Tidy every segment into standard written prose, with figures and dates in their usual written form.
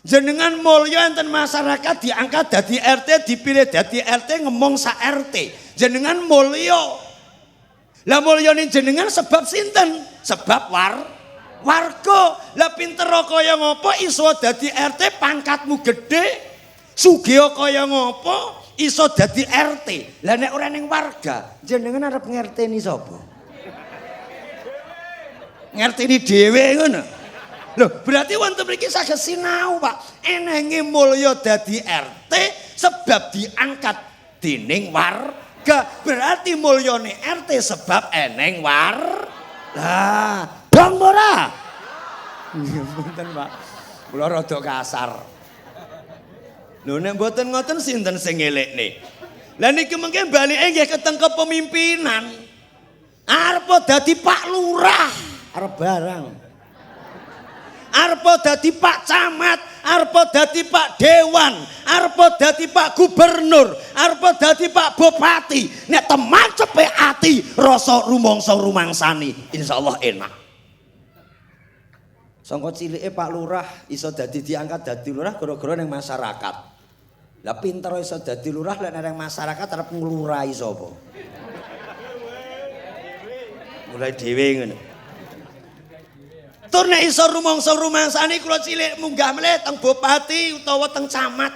Jenengan mulya enten masyarakat diangkat dadi RT, dipilih dadi RT ngomong sak RT. Jenengan mulya. Lah mulyane jenengan sebab sinten? Sebab warga. Lah pinter kaya ngopo iso dadi RT pangkatmu gede? Sugih kaya ngopo iso dadi RT? Lah nek ora ning warga, jenengan arep ngerteni sapa? Ngerteni dhewe ngono. Loh, berarti wonten mriki saged sinau, Pak. Enenge mulya dadi RT sebab diangkat dening warga. Berarti mulyane RT sebab eneng lah, dong ora? Mboten, Pak. Kula rada kasar. Lho nek mboten ngoten sinten sing ngelekne? Lah niki mengke balike nggih keteng kepemimpinan. Arep dadi Pak Lurah, arep barang. Arep dadi Pak Camat, arep dadi Pak Dewan, arep dadi Pak Gubernur, arep dadi Pak Bupati. Nek teman cepet ati rasa rumangsa rumangsani, insyaallah enak. Sangka cilike Pak Lurah iso dadi diangkat dadi lurah gara-gara ning masyarakat. Lah pinter iso dadi lurah lek ning masyarakat arep nglurahi sapa? Mulai dhewe ngono. Tur nek iso rumangsa rumangsani kula cilik munggah melih teng bupati utawa teng camat.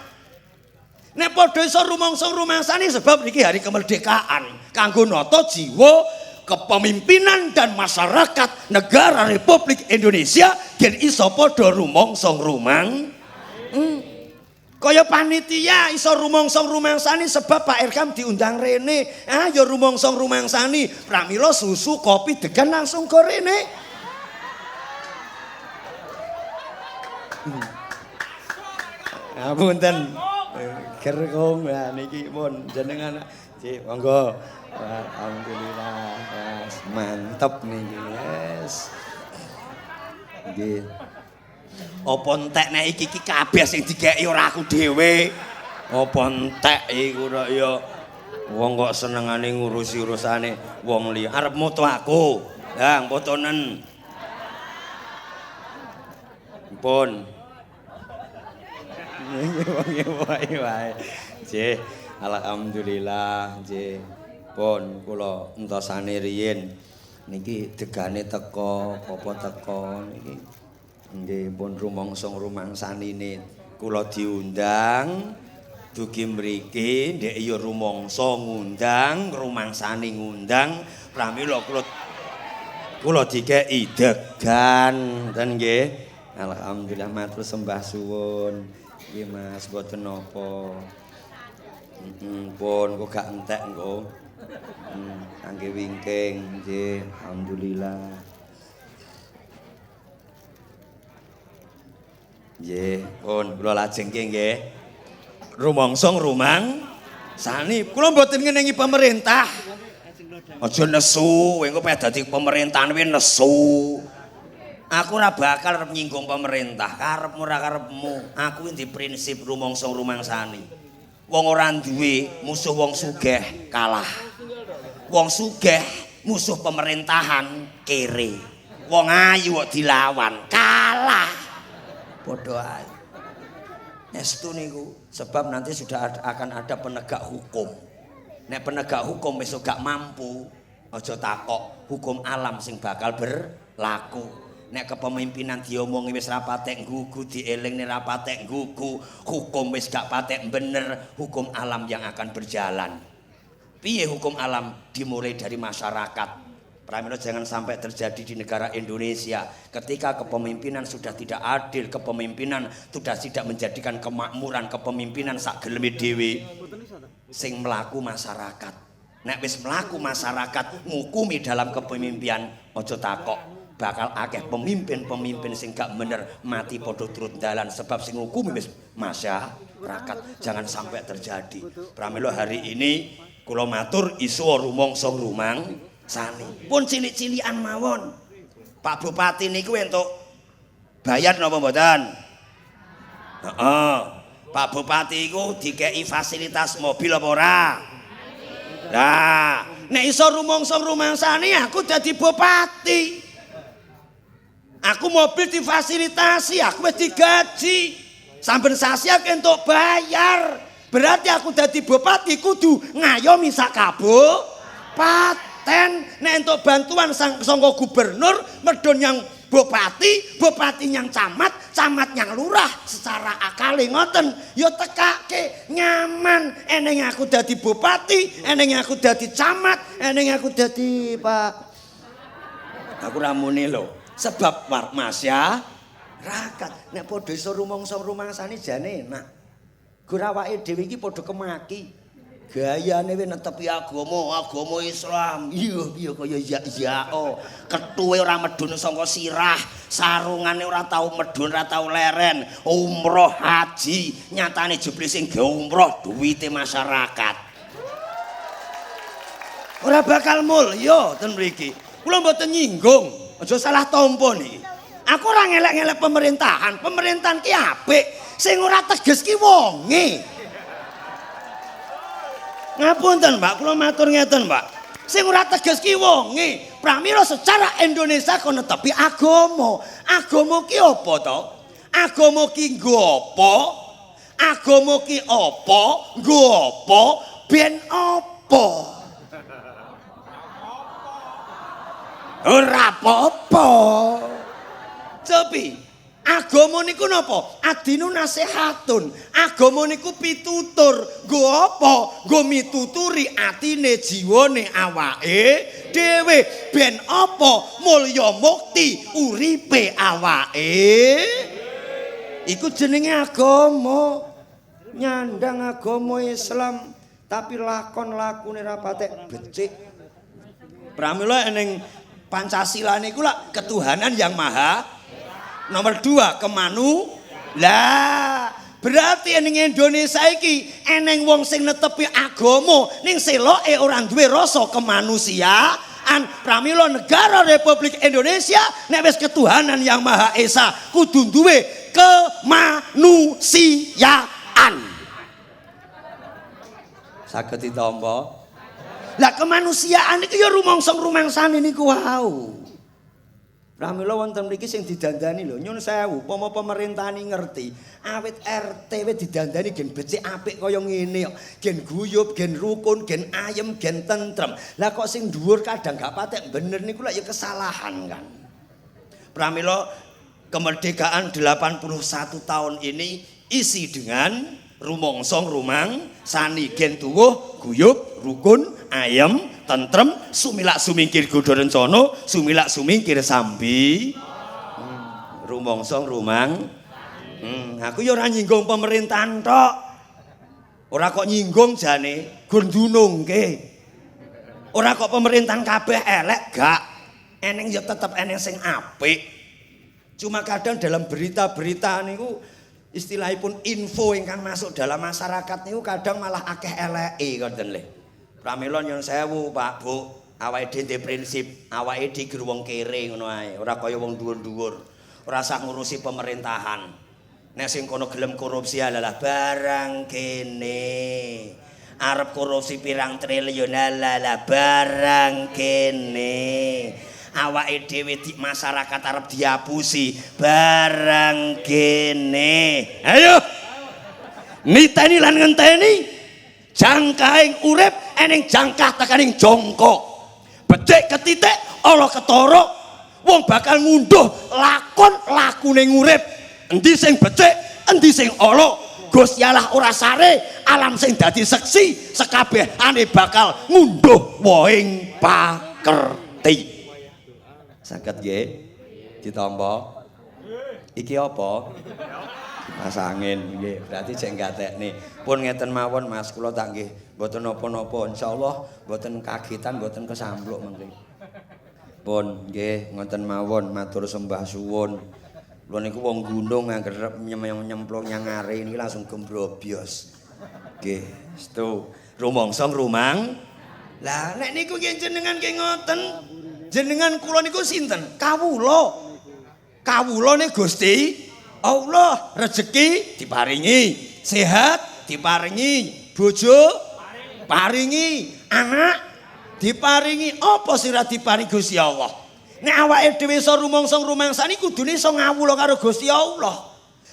Nek padha iso rumangsa rumangsani sebab niki hari kemerdekaan kanggo nata jiwa kepemimpinan dan masyarakat negara Republik Indonesia gen iso padha rumangsa kaya panitia iso rumangsa rumangsani sebab Pak Erkam diundang rene. Ah ya rumangsa rumangsani pramila susu kopi degan langsung go rene. Ngapunten. Gerkong lah niki pun jenengan Cik monggo. Alhamdulillah. Yes, mantep niki. Yes. Nggih. Apa entek nek iki kabeh sing digeki ora aku dhewe. Apa entek iku ora ya wong kok senengane ngurusi urusane wong liya. Arep moto aku. Lah fotonen. Pun wae. Nggih, alhamdulillah nggih. Pun kula entosane riyin niki degane teko, apa teko niki. Nggih, pun rumangsa-rumangsanine kula diundang dugi mriki ndek ya rumangsa ngundang, rumangsane ngundang, pramila kula dikeki degan ten nggih. Alhamdulillah matur sembah suwun. Nggih Mas, mboten napa. Pun kok gak entek engko. Kangge wingking nggih, alhamdulillah. Nggih, pun kula lajeng nggih. Rumangsa rumangsani. Kula mboten ngenengi pemerintah. Aja nesu, engko pengen dadi pemerintahan kuwi nesu. Aku ora bakal arep nyinggung pemerintah, karepmu ora karepmu. Aku iki prinsip rumangsa rumangsani. Wong ora duwe musuh wong sugih kalah. Wong sugih musuh pemerintahan kere. Wong ayu kok dilawan kalah. Padha ae. Estu niku sebab nanti sudah akan ada penegak hukum. Nek penegak hukum wis gak mampu, aja takok hukum alam sing bakal berlaku. Nek kepemimpinan diomongi wis ra patek nggugu, dielingne ra patek nggugu, hukum wis gak patek bener, hukum alam yang akan berjalan. Piye hukum alam? Dimulai dari masyarakat. Pramila jangan sampai terjadi di negara Indonesia ketika kepemimpinan sudah tidak adil, kepemimpinan sudah tidak menjadikan kemakmuran, kepemimpinan sak geleme dhewe sing mlaku masyarakat. Nek wis mlaku masyarakat ngukumi dalam kepemimpinan, aja takok bakal akeh pemimpin-pemimpin sing gak bener mati padha turut dalan sebab sing ngukumi wis masyarakat. Jangan sampai terjadi. Pramila hari ini kula matur isu rumangsa rumangsani. Pun cilik-cilikan mawon. Pak Bupati niku entuk bayar napa mboten? Heeh. Pak Bupati iku dikeki fasilitas mobil apa ora? Lah, nek iso rumangsa rumangsani aku dadi bupati. Aku mobil difasilitasi, aku wis digaji. Saben sasi aku entuk bayar. Berarti aku dadi bupati kudu ngayomi sak kabupaten. Nek entuk bantuan saka gubernur, medhon yang bupati, bupati yang camat, camat yang lurah, secara akale ngoten ya tekake nyaman. Eneng aku dadi bupati, eneng aku dadi camat, eneng aku dadi Pak. Aku ra muni lho, sebab masyarakat nek padha iso rumangsa-rumangsane jane enak. Gur awake dhewe iki padha kemaki. Gayane wis netepi agama Islam. Iya kaya ya-ya. Kethuwe ora medhun saka sirah, sarungane ora tau medhun, ora tau leren. Umroh haji, nyatane jebule sing gawe umroh duwite masyarakat. Ora bakal mulya ten mriki. Kula mboten nyinggung, aja salah tampa niki. Aku ora ngelek-ngelek pemerintahan. Pemerintahan ki apik, sing ora teges ki wonge. Ngapunten Mbak, kula matur ngeten Mbak. Sing ora teges ki wonge. Pramila secara Indonesia kok netepi agama. Agama ki apa to? Agama ki nggo apa? Agama ki apa? Nggo apa? Ben apa? Ora apa-apa. Tapi agama niku napa? Adinu nasihatun. Agama niku pitutur. Nggo apa? Nggo mituturi atine jiwane awake dhewe. Ben apa? Mulya mukti uripe awake. Iku jenenge agama. Nyandang agama Islam tapi lakon-lakune ra patek becik. Pramila eneng Pancasila niku lak ketuhanan yang maha. Nomor 2 kemanu. Lah, berarti ning Indonesia iki eneng wong sing netepi agama ning seloke ora duwe rasa kemanusiaan. Pramila negara Republik Indonesia nek wis ketuhanan yang maha esa kudu duwe kemanusiaan. Saged ditampa. Lah kemanusiaan iki ya rumangsa-rumangsane niku wau. Pramila wonten mriki sing didandani lho, nyun sewu, upama pemerintah ini ngerti, awit RT wis didandani gen becik apik kaya ngene kok, gen guyub, gen rukun, gen ayem, gen tentrem. Lah kok sing dhuwur kadang gak patek bener niku lak ya kesalahan kan. Pramila kemerdekaan 81 tahun ini isi dengan rumangsang-rumangsani gen tuwuh, guyub, rukun, ayem, tentrem, sumilak sumingkir godho rencana, sumilak sumingkir sambi. Rumangsang rumang. Aku ya ora nyinggung pemerintahan tok. Ora kok nyinggung jane gur ndunungke. Ora kok pemerintahan kabeh elek, gak. Eneng ya tetep eneng sing apik. Cuma kadang dalam berita-berita niku istilahipun info ingkang masuk dalam masyarakat niku kadang malah akeh eleke ngoten lho. Pramila nyun sewu Pak Bu, awake dhewe prinsip, awake dhewe wong kere ngono ae, ora kaya wong dhuwur-dhuwur. Ora sak ngurusi pemerintahan. Nek sing kono gelem korupsi adalah barang kene. Arep korupsi pirang triliun adalah barang kene. Awake dhewe di masyarakat arep diapusi barang kene. Ayo. Niteni lan ngenteni jangkaing urip eneng jangkah tekaning jongkok. Becik ketitik ala ketara wong bakal ngunduh lakon lakune ngurip. Endi sing becik, endi sing ala. Gusti Allah ora sare, alam sing dadi seksi sekabehane bakal ngunduh wohing pakerti. Saged nggih ditampa. Iki apa? Kipas angin nggih, berarti jek gatekne. Pun ngeten mawon Mas, kula tak nggih mboten napa-napa, insyaallah mboten kagitan, mboten kesampluk mengki. Pun nggih ngoten mawon, matur sembah suwun. Kula niku wong gunung angger nyemplung nyangare niki langsung gembrobyos. Nggih, setu. Rumangsang rumang. Lah nek niku nggih jenengan nggih ngoten. Jenengan kula niku sinten? Kawula. Kawulane Gusti Allah, rezeki diparingi, sehat diparingi, bojo paringi, anak diparingi. Apa sing ora diparingi Gusti Allah? Nek awake dhewe iso rumangsang-rumangsani kudune iso ngawula karo Gusti Allah.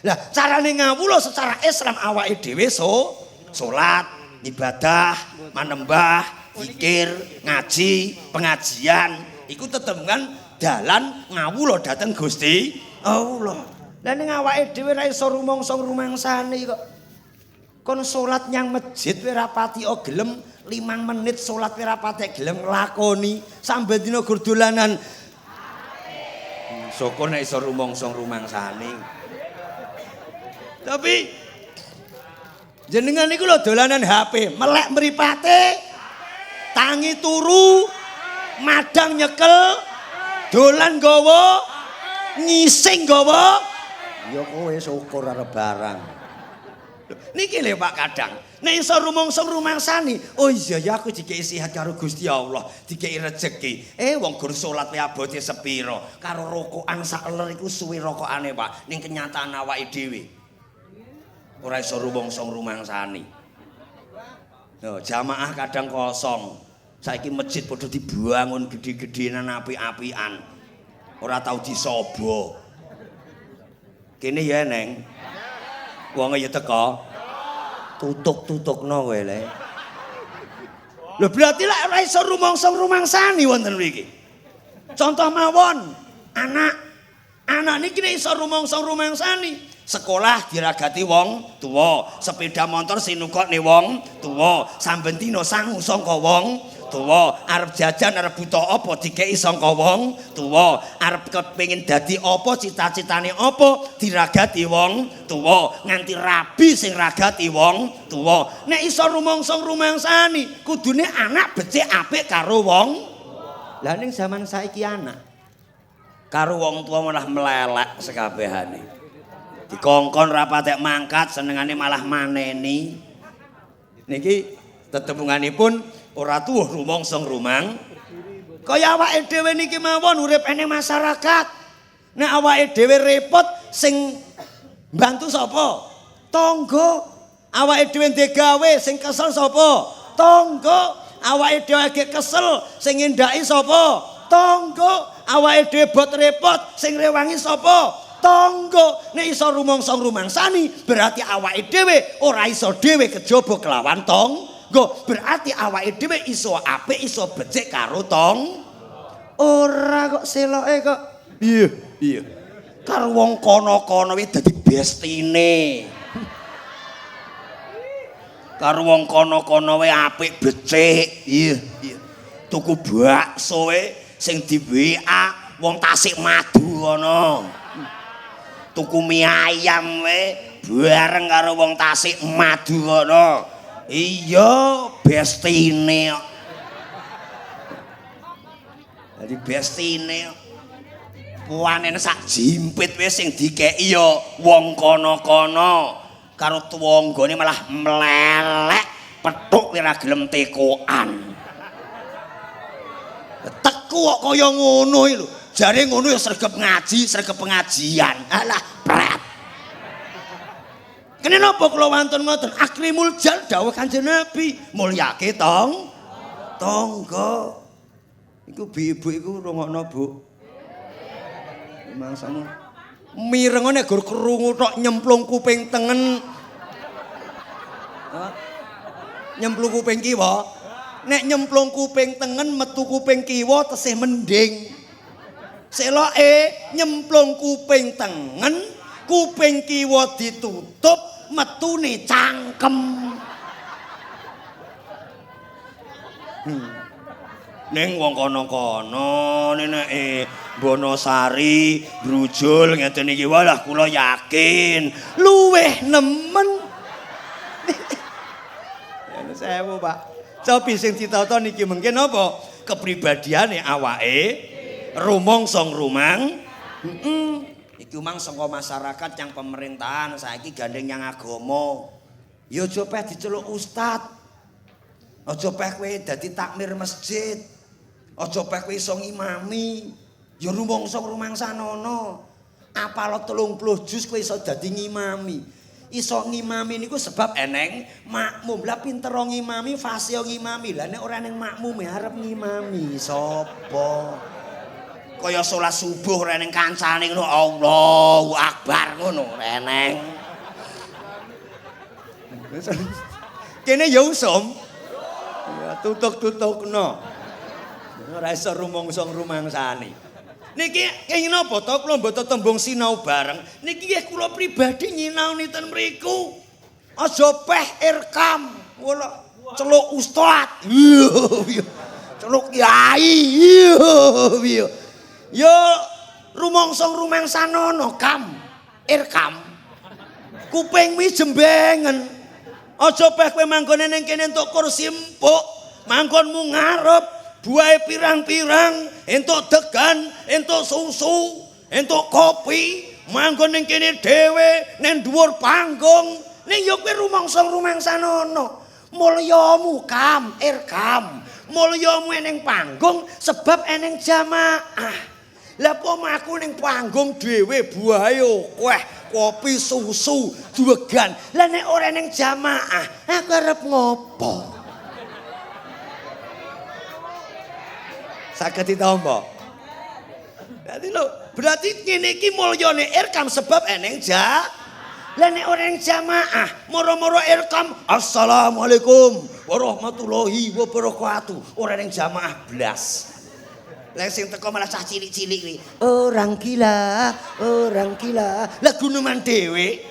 Lah carane ngawula secara Islam awake dhewe salat, ibadah, manembah, zikir, ngaji, pengajian iku tetemen dalan ngawula dhateng Gusti Allah. Lah ning awake dhewe ra iso rumangsa rumangsane kok. Kon salat nyang masjid kowe ra pati gelem 5 menit salat kowe ra pati gelem nglakoni sampe dina gur dolanan. Soko nek iso rumangsa rumangsane. Tapi jenengan niku lho dolanan HP, melek mripate, tangi turu, madang nyekel, dolan gawa, ngising gawa. Ya kowe syukur arep barang. Niki lho Pak Kadang, nek iso rumangsa rumangsani. Oh iya ya aku dikei sehat karo Gusti Allah, dikei rezeki. Wong gur salat wae abote sepiro, karo rokokan sak ler iku suwe rokokane Pak, ning kenyataan awake dhewe. Ora iso rumangsa rumangsani. Lho, jamaah kadang kosong. Saiki masjid padha dibangun gedhe-gedhenan apik-apikan. Ora tau disobo. Kene ya, Neng. Wong ya teko. Tutuk-tutukno kowe le. Lho berarti lek ora iso rumangsa rumangsani wonten mriki. Contoh mawon, anak niki nek iso rumangsa rumangsani. Sekolah diragati wong tuwa, sepeda motor sinukokne wong tuwa, samben dina sangu sangka wong tuwa, arep jajan arep butuh apa dikeki sangka wong tuwa, arep kepengin dadi apa cita-citane apa diragati wong tuwa, nganti rabi sing ragati wong tuwa. Nek iso rumangsa rumangsani, kudune anak becik apik karo wong. Lah ning zaman saiki anak karo wong tuwa malah melelek sekabehane. Dikongkon rapatek mangkat senengane malah maneni. Niki tetepunganipun ora tuwuh rumangsa rumang. Kaya awake dhewe niki mawon urip ene masyarakat. Nek awake dhewe repot sing bantu sapa? Tangga. Awake dhewe ndek gawe sing kesel sapa? Tangga. Awake dhewe ge kesel sing ngendaki sapa? Tangga. Awake dhewe bot repot sing rewangi sapa? Tangga. Nek iso rumangsa rumangsani berarti awake dhewe ora iso dhewe kejaba kelawan tangga. Berarti awake dhewe iso apik iso becik karo ora kok seloke kok. Iya. Karo wong kono-kono wis dadi bestine. Karo wong kono-kono wae apik becik. Iya. Tuku bakso wae sing di WA wong Tasik Madu ngono. Tuku mie ayam we bareng karo wong Tasik Madu ngono. Iya, bestine kok. Dadi bestine kok. Puanene sak jimpit wis sing dikeki ya wong kono-kono. Karo tuwanggane malah melelek, pethuk ora gelem tekokan. Teku kok kaya ngono iki lho. Jare ngono ya sregep ngaji, sregep pengajian. Alah, pret. Kene napa kula wantun ngoten? Akrimul jal dawuh Kanjeng Nabi, mulyake tangga. Iku ibu iku rungokno, Bu. Mangsamu mirengane gur krungu tok nyemplung kuping tengen. Nyemplung kuping kiwa. Nek nyemplung kuping tengen metu kuping kiwa tesih mending. Seloke nyemplung kuping tengen, kuping kiwa ditutup, metune cangkem. Ning wong kono-kono neneke Bonosari, Brujul ngeten iki walah kula yakin luweh nemen. Ya sewu, Pak. Tapi sing ditata niki mungkin apa? Kepribadiane awake rumangsa rumang. Iki mang saka masyarakat yang pemerintahan saiki gandeng yang agama. Ya aja peh diceluk ustad. Aja peh kowe dadi takmir masjid. Aja peh kowe iso ngimami. Ya rumangsa rumangsanono. Apal 30 juz kowe iso dadi ngimami. Iso ngimami niku sebab eneng makmum. Lah pinter ngimami, fasih ngimami. Lah nek ora ning makmume arep ngimami sapa? Kaya salat subuh reneng kancane ngono Allahu Akbar ngono reneng. Kene ya usum. Ya tutuk-tutukno. Ora iso rumangsa-rumangsani. Niki kenging napa to kula mboten tembung sinau bareng. Niki nggih kula pribadi nyinaoni ten mriku. Aja peh irkam. Wala celuk ustad. Celuk kiai. Yo rumangsa-rumangsanono kam. Irkam. Kupingmu jembengen. Aja peh kowe manggone ning kene entuk kursi empuk. Manggonmu ngarep buahe pirang-pirang, entuk degan, entuk susu, entuk kopi, manggon ning kene dhewe ning dhuwur panggung. Ning ya kowe rumangsa-rumangsanono. Mulyamu kam, irkam. Mulyamu ning panggung sebab eneng jamaah. Lah pomaku ning panggung dhewe buahe akeh, kopi, susu, duwegan. Lah nek ora ning jamaah, aku arep ngopo? Saged ditampa. Berarti ngene iki mulyane irkam sebab eneng Lah nek ora ning jamaah, moro-moro irkam, assalamualaikum warahmatullahi wabarakatuh. Ora ning jamaah blas. Lah sing teko malah cah cilik-cilik iki. Orang gila, orang gila. Lah guneman dhewe.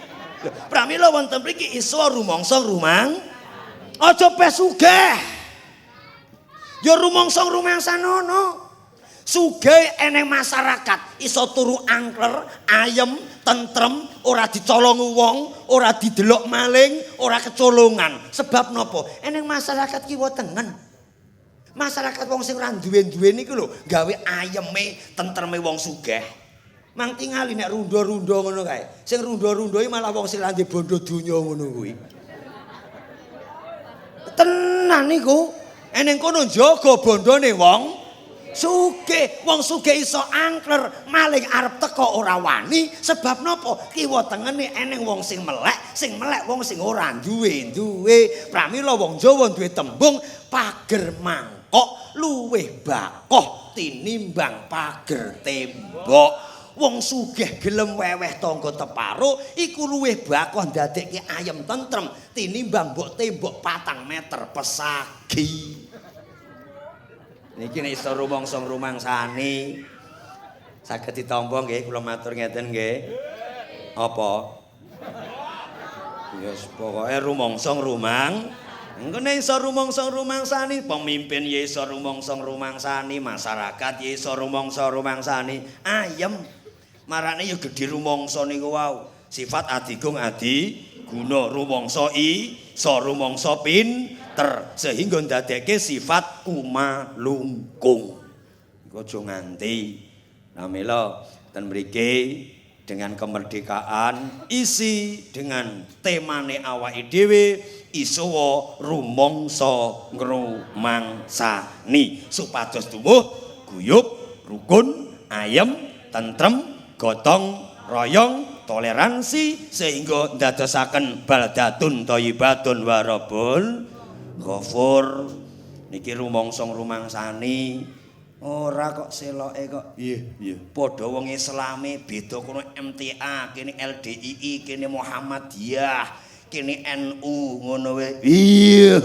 Pramila wonten mriki iso rumangsa rumang. Aja pes sugih. Ya rumangsa-rumangsanono. Sugih eneng masyarakat iso turu angker, ayem, tentrem, ora dicolong wong, ora didelok maling, ora kecolongan. Sebab napa? Eneng masyarakat kiwa tengen. Masyarakat wong sing ora duwe-duwe niku lho, gawe ayeme, tentreme wong sugih. Mang tingali nek rundo-rundo ngono kae. Sing rundo-rundo iki malah wong sing ra ndek bondo donya ngono kuwi. Tenan niku, eneng kono njaga bondone wong sugih. Wong sugih iso angker, maling arep teko ora wani sebab napa? Kiwa tengene eneng wong sing melek wong sing ora duwe-duwe. Pramila wong Jawa duwe tembung pager mangkok luwih bakoh tinimbang pager tembok. Wong sugih gelem weweh tangga teparo iku luwih bakoh ndadekke ayem tentrem tinimbang mbok tembok 4 meter pesagi. Niki nek iso rumangsa-rumangsani saged ditampa nggih kula matur ngeten nggih. Apa? Ya pokoke rumangsa-rumang. Engko nek iso rumangsa-rumangsani, pemimpin ya iso rumangsa-rumangsani, masyarakat ya iso rumangsa-rumangsani. Ayem. Marane ya gedhe rumangsa niku wau. Sifat adigung adi guna rumangsa iso rumangsa sehingga ndadekke sifat kumalungkung. Iku aja nganti. Namela ten mriki dengan kemerdekaan isi dengan temane awake dhewe iso rumangsa ngrumangsani supados tuwuh guyub, rukun, ayem, tentrem, gotong royong, toleransi sehingga ndadosaken baldatun thayyibatun warabul ghafur. Niki rumangsa-rumangsani ora kok seloke kok nggih padha wong Islame beda kono MTA kene LDII kene Muhammadiyah kene NU ngono wae iya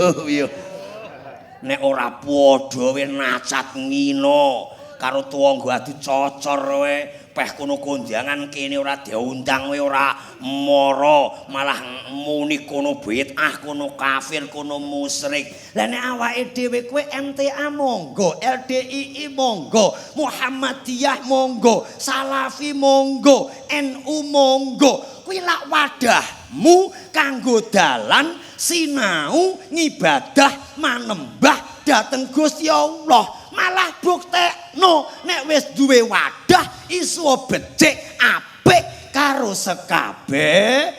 nek ora padha wae nacat ngino karo tuwa adu cocor wae peh kono kondangan kene ora diundang we ora mara malah muni kono bid'ah kono kafir kono musyrik. Lah nek awake dhewe kowe MTA monggo, LDII monggo, Muhammadiyah monggo, Salafi monggo, NU monggo. Kuwi lak wadahmu kanggo dalan sinau ngibadah manembah dhateng Gusti Allah. Malah buktekno nek wis duwe wadah iso becik apik karo sekabehane.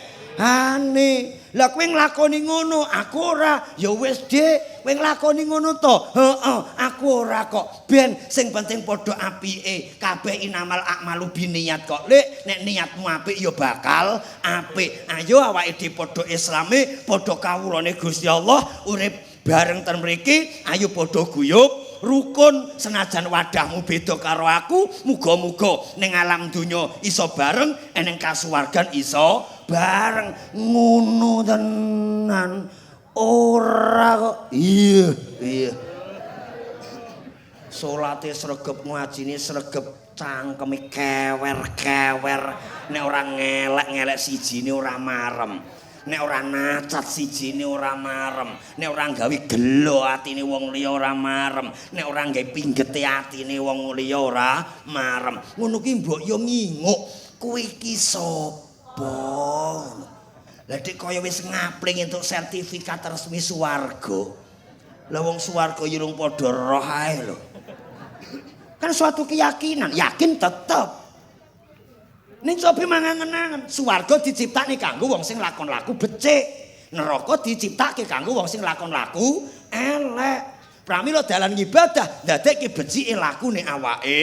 Lah kowe nglakoni ngono aku ora ya wis Dik kowe nglakoni ngono to. Heeh aku ora kok ben sing penting padha apike kabeh inamal a'malu biniyat kok. Lek nek niatmu apik ya bakal apik. Ayo awake dhewe padha islame padha kawulane Gusti Allah urip bareng ten mriki ayo padha guyub rukun senajan wadahmu beda karo aku, muga-muga ning alam donya iso bareng, ning kasuwargan iso bareng. Ngono tenan. Ora kok. Iya. Salate sregep, ngajine sregep, cangkeme kewer-kewer. Nek ora ngelek-ngelek sijine ora marem. Nek ora nacat sijine ora marem. Nek ora gawe gelo atine wong liya ora marem. Nek ora gawe pinggete atine wong liya ora marem. Ngono ki mbok yo nginguk. Kuwi iki sapa? Lah dik kaya wis ngapling entuk sertifikat resmi swarga. Lah wong swarga yo rung padha roh ae lho. Kan suatu keyakinan, yakin tetep. Ning cobi mangan-angan, swarga diciptakne kanggo wong sing lakon laku becik. Neraka diciptake kanggo wong sing lakon laku elek. Pramila dalan ibadah ndadekke becike lakune awake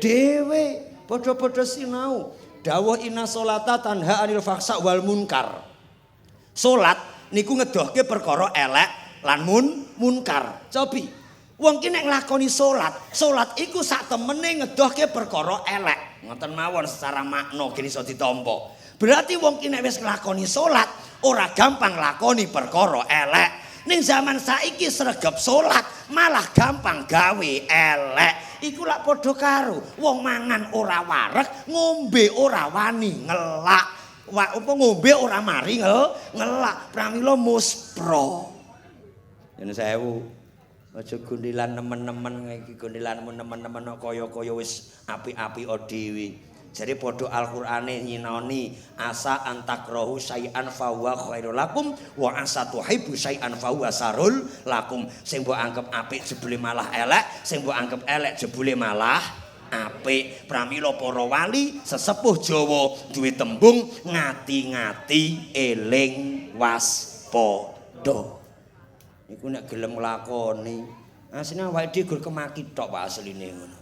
dhewe. Padha-padha sinau. Dawuh inna sholata tanha anil fahsya wal munkar. Salat niku ngedohke perkara elek lan munkar. Cobi, wong ki nek nglakoni salat iku sak temene ngedohke perkara elek. Ngoten mawon secara makna gene iso ditampa. Berarti wong ki nek wis nglakoni salat ora gampang lakoni perkara elek. Ning zaman saiki sregep salat malah gampang gawe elek. Iku lak padha karo wong mangan ora wareg, ngombe ora wani ngelak. Apa ngombe ora mari ngelak. Pramila muspra. Yen sewu. Aja gondelan nemen-nemen iki gondelan nemen-nemen kaya-kaya wis apik-apik dhewe. Jare padha Al-Qur'ane nyinoni asa antakrahu syai'an fa huwa khairul lakum wa asa tuhibbu syai'an fa huwa sarul lakum. Sing mbok anggap apik jebule malah elek, sing mbok anggap elek jebule malah apik. Pramila para wali sesepuh Jawa duwe tembung ngati-ngati eling waspada. Iku nek gelem nglakoni asline awake dhewe gur kemaki tok Pak asline ngono.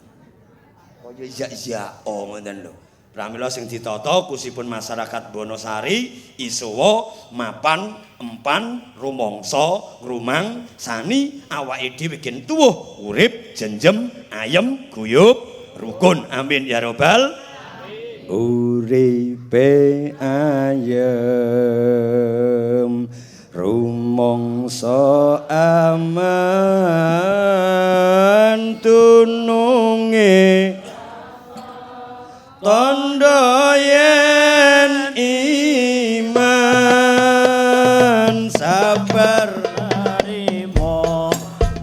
Kaya iya-iya ngoten lho. Pramila sing ditata kusipun masyarakat Bonosari isuwa mapan empan rumangsa rumang sani awake dhewe gen tuwuh urip jenjem ayem guyub rukun. Amin ya robbal alamin. Uripe ayem rumangsa aman tununge tandha yen iman sabar narima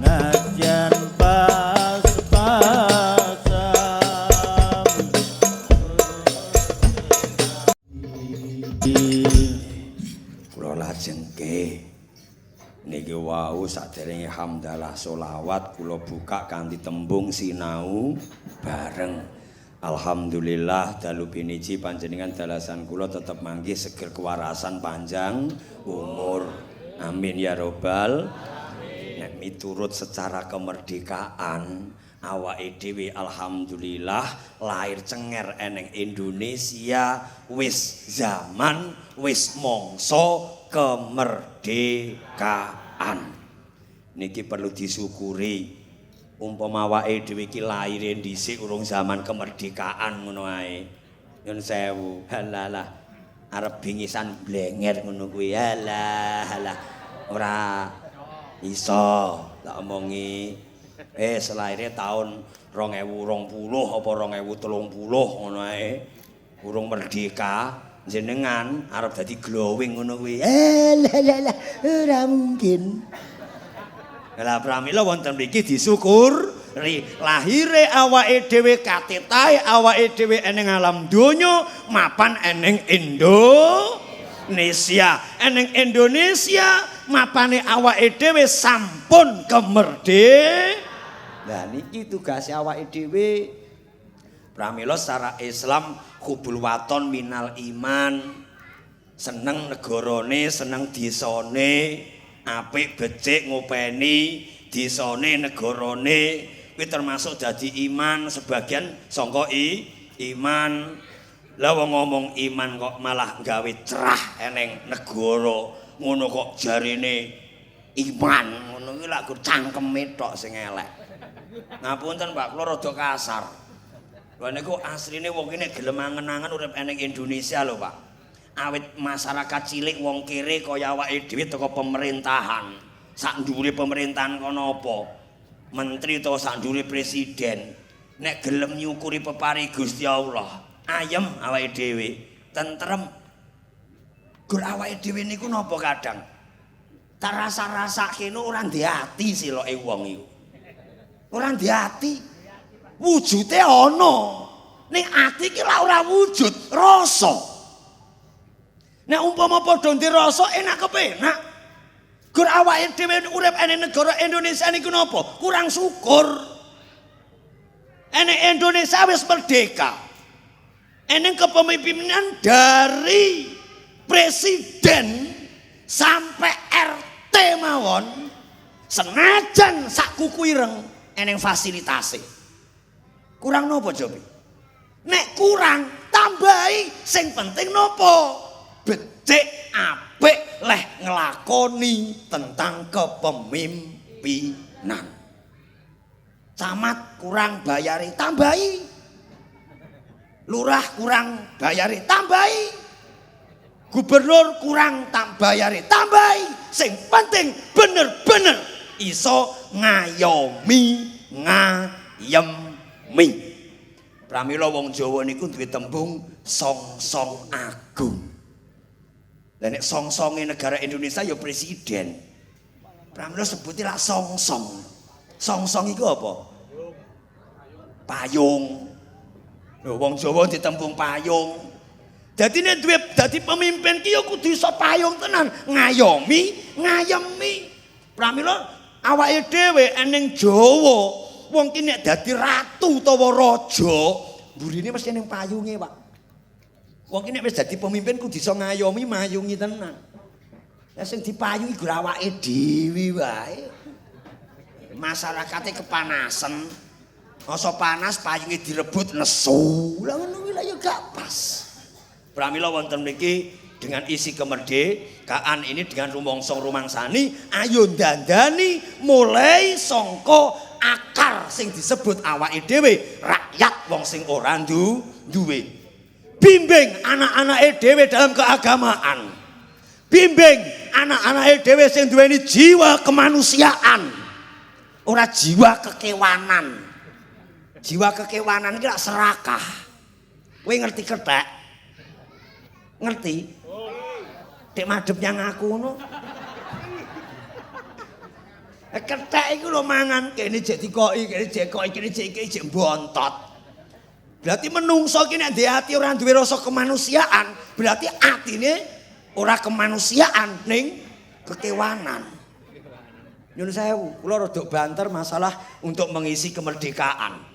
najan pas-pasan. Kula lajengke niki wau saderenge hamdalah sholawat kula buka kanthi tembung sinau bareng. Alhamdulillah dalu piniji panjenengan dalasan kula tetep manggih seger kewarasan panjang umur. Amin ya robbal alamin. Nek miturut secara kemerdekaan awake dhewe alhamdulillah lahir cenger eneng Indonesia wis zaman wis mangsa kemerdekaan. Niki perlu disyukuri. Umpama awake dhewe iki laire dhisik urung zaman kemerdekaan ngono ae. Nyun sewu. Halalah. Arep bingisan blenger ngono kuwi. Halah. Ora iso tak omongi. Selaire tahun 2020 apa 2030 ngono ae. Urung merdeka. Jenengan arep dadi glowing ngono kuwi. Lah ora mungkin. Lah pramila wonten mriki disyukuri lahire awake dhewe katetahe awake dhewe eneng alam donya mapan eneng Indonesia. Eneng Indonesia mapane awake dhewe sampun kemerdekaan. Lah niki tugase awake dhewe. Pramila secara Islam hubul waton minal iman. Seneng negarane, seneng desane. Apik becik ngopeni disane negarane kuwi termasuk dadi iman sebagian sangka iman. Lah wong ngomong iman kok malah gawe cerah eneng negara ngono kok jarine iman ngono kuwi lak cangkeme tok sing elek. Ngapunten Pak, kula rada kasar. Lha niku asline wong iki nek gelem angen-angen urip ning Indonesia lho Pak. Awit masyarakat cilik wong kere kaya awake dhewe teko pemerintahan. Sak ndhuwure pemerintahan kono apa? Menteri utawa sak ndhuwure presiden. Nek gelem nyukuri pepari Gusti Allah, ayem awake dhewe, tentrem. Gur awake dhewe niku napa kadang? Tak rasa-rasake ora ndek ati siloke wong iku. Ora ndek ati. Wujude ana. Ning ati iki lak ora wujud, rasa. Nek umpama padha ndek rasa enak kepenak. Gur awake dhewe urip ning negara Indonesia niku napa? Kurang syukur. Ene Indonesia wis merdeka. Ene kepemimpinan dari presiden sampai RT mawon senajan sak kuku ireng eneng fasilitase. Kurang nopo Jobi? Nek kurang tambahi sing penting nopo? Becik apik leh ngelakoni tentang kepemimpinan. Camat kurang bayari tambahi. Lurah kurang bayari tambahi. Gubernur kurang bayari tambahi. Sing penting bener-bener iso ngayomi. Pramila wong Jawa niku duwe tembung song-song agung. Lah nek song-songe negara Indonesia ya presiden. Pramila sebute lak song-song. Song-song iku apa? Payung. Lho wong Jawa ditembung payung. Dadi nek duwe dadi pemimpin ki ya kudu iso payung tenan, ngayemi. Pramila awake dhewe ning Jawa wong ki nek dadi ratu utawa raja, mburine mesti ning payunge, Pak. Wong ki nek wis dadi pemimpin kudu iso ngayomi, mayungi tenan. Lah sing dipayungi gur awake dhewe wae. Masyarakate kepanasan. Masa panas payunge direbut nesu. Lah ngono kuwi lha ya gak pas. Pramila wonten mriki dengan isi kemerdekaan ini dengan rumangsani ayo dandani mulai sangka akar sing disebut awake dhewe rakyat wong sing ora duwe. Bimbing anak-anake dhewe dalam keagamaan. Bimbing anak-anake dhewe sing duweni jiwa kemanusiaan. Ora jiwa kekewanan. Jiwa kekewanan iki lak serakah. Kowe ngerti kethek? Ngerti? Dek madhep yang aku ngono. Kethek iku lho mangan kene jek dikoki, kene jek koki, kene jek bontot. Berarti menungso ki nek ndek ati ora duwe rasa kemanusiaan, berarti atine ora kemanusiaan ning kekewanan. Nyun sewu, kula rada banter masalah untuk mengisi kemerdekaan.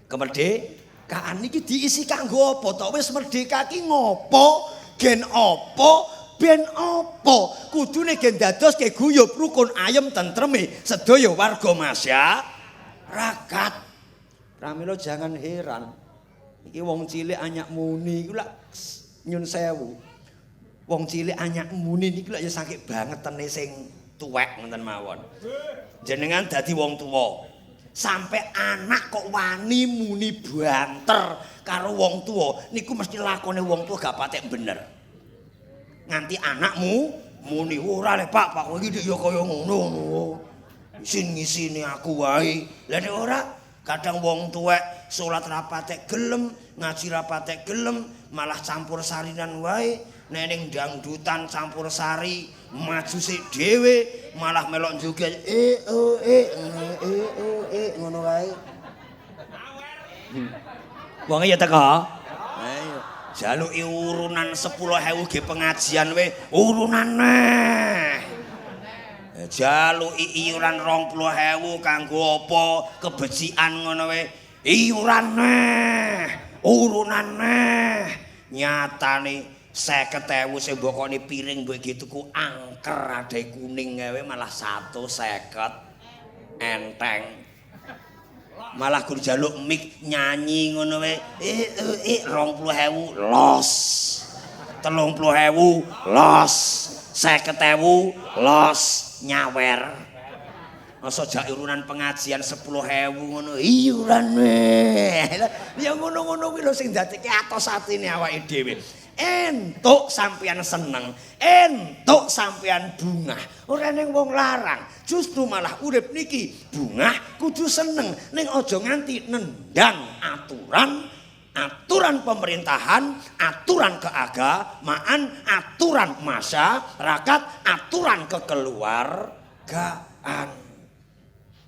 Kemerdekaan iki diisi kanggo apa? Tok wis merdeka ki ngopo? Gen apa? Ben apa? Kudune gen dadoske guyub rukun ayem tentreme sedaya warga masyarakat. Pramila jangan heran. Iki wong cilik anyak muni iku lak nyun sewu. Wong cilik anyak muni niku lak ya sakit banget tene sing tuwek ngoten mawon. Jenengan dadi wong tuwa. Sampai anak kok wani muni banter karo wong tuwa niku mesti lakone wong tuwa gak patek bener. Nganti anakmu muni ora le Pak kowe iki ya kaya ngono. Isin-isine aku wae. Lah nek ora kadang wong tuwek salat ra patek gelem, ngaji ra patek gelem, malah campur sarinan wae. Nek ning dangdutan campur sari maju sik dhewe malah melok joget ngono wae. Wong ya teko. Ayo jaluki urunan 10.000 ge pengajian we urunan neh. Jaluki iuran 20.000 kanggo apa kebecikan ngono we iuran neh urunan neh. Nyatane 50.000 sing mbokone piring mbok iki tuku angker ade kuning gawe malah 150 enteng. Malah gur jaluk mik nyanyi ngono wae 20.000 los. 30.000 los. 50.000 los nyawer. Masa jak iuran pengajian 10.000 ngono. Iuran. Ya ngono-ngono kuwi lho sing dadekke atos atine awake dhewe. Entuk sampeyan seneng, entuk sampeyan bungah. Ora ning wong larang, justru malah urip niki bungah kudu seneng. Ning aja nganti nendang aturan pemerintahan, aturan keagamaan, aturan masyarakat, aturan kekeluargaan.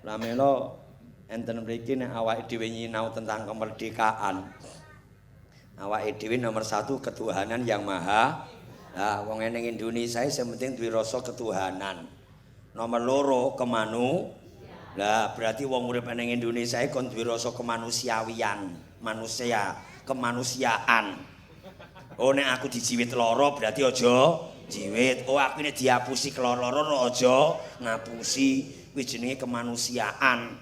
Lamelo enten mriki nek awake dhewe nyinau tentang kemerdekaan. Awake dhewe nomor 1 ketuhanan yang maha. Nah, wong ning Indonesia sing penting duwe rasa ketuhanan. Nomor 2 Lah berarti wong urip ning Indonesia kon duwe rasa kemanusiawian, kemanusiaan. Oh nek aku dijiwit lara berarti aja jiwit. Oh aku nek diapusi keloro-loro aja ngapusi. Kuwi jenenge kemanusiaan.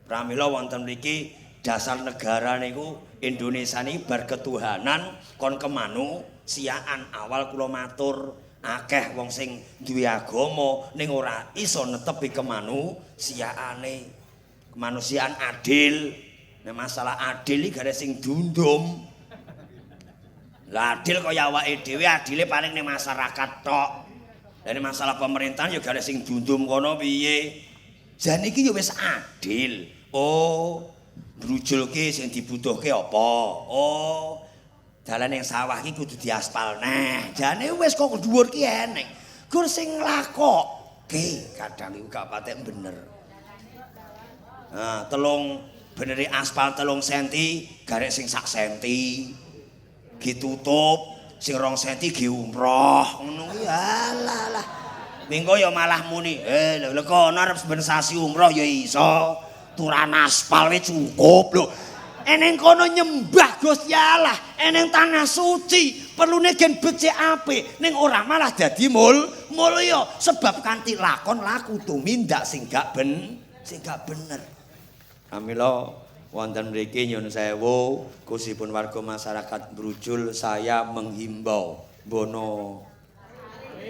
Pramila wonten mriki dasar negara niku Indonesia ini bar ketuhanan kon kemanusiaan. Awal kula matur akeh wong sing duwe agama ning ora iso netepi kemanusiaane. Kemanusiaan adil. Nek masalah adil iki gare sing dundum. Lah adil kaya awake dhewe adile paling ning masyarakat tok. Lah nek masalah pemerintahan ya gare sing dundum kono piye. Jan iki ya wis adil. Oh brujulke sing dibutuhke apa? Oh, dalan yang sawah iki kudu diaspal neh. Jane wis kok dhuwur ki eneng. Gur sing nglakokke kadang iku gak patek bener. Nah, beneri aspal 3 senti, garek sing 1 senti. Ditutup, sing 2 senti gi umroh. Ngono kuwi alah. Minggo ya malah muni, lho kono arep sasi umroh ya iso. Turan aspal wis cukup lho. Eneng kono nyembah Gusti Allah, eneng tanah suci, perlune gen becik apik, ning ora malah dadi mulya sebab kanthi lakon laku tumindak sing gak bener. Kamila wonten mriki nyun sewu, kusipun warga masyarakat Brujul saya menghimbau Bono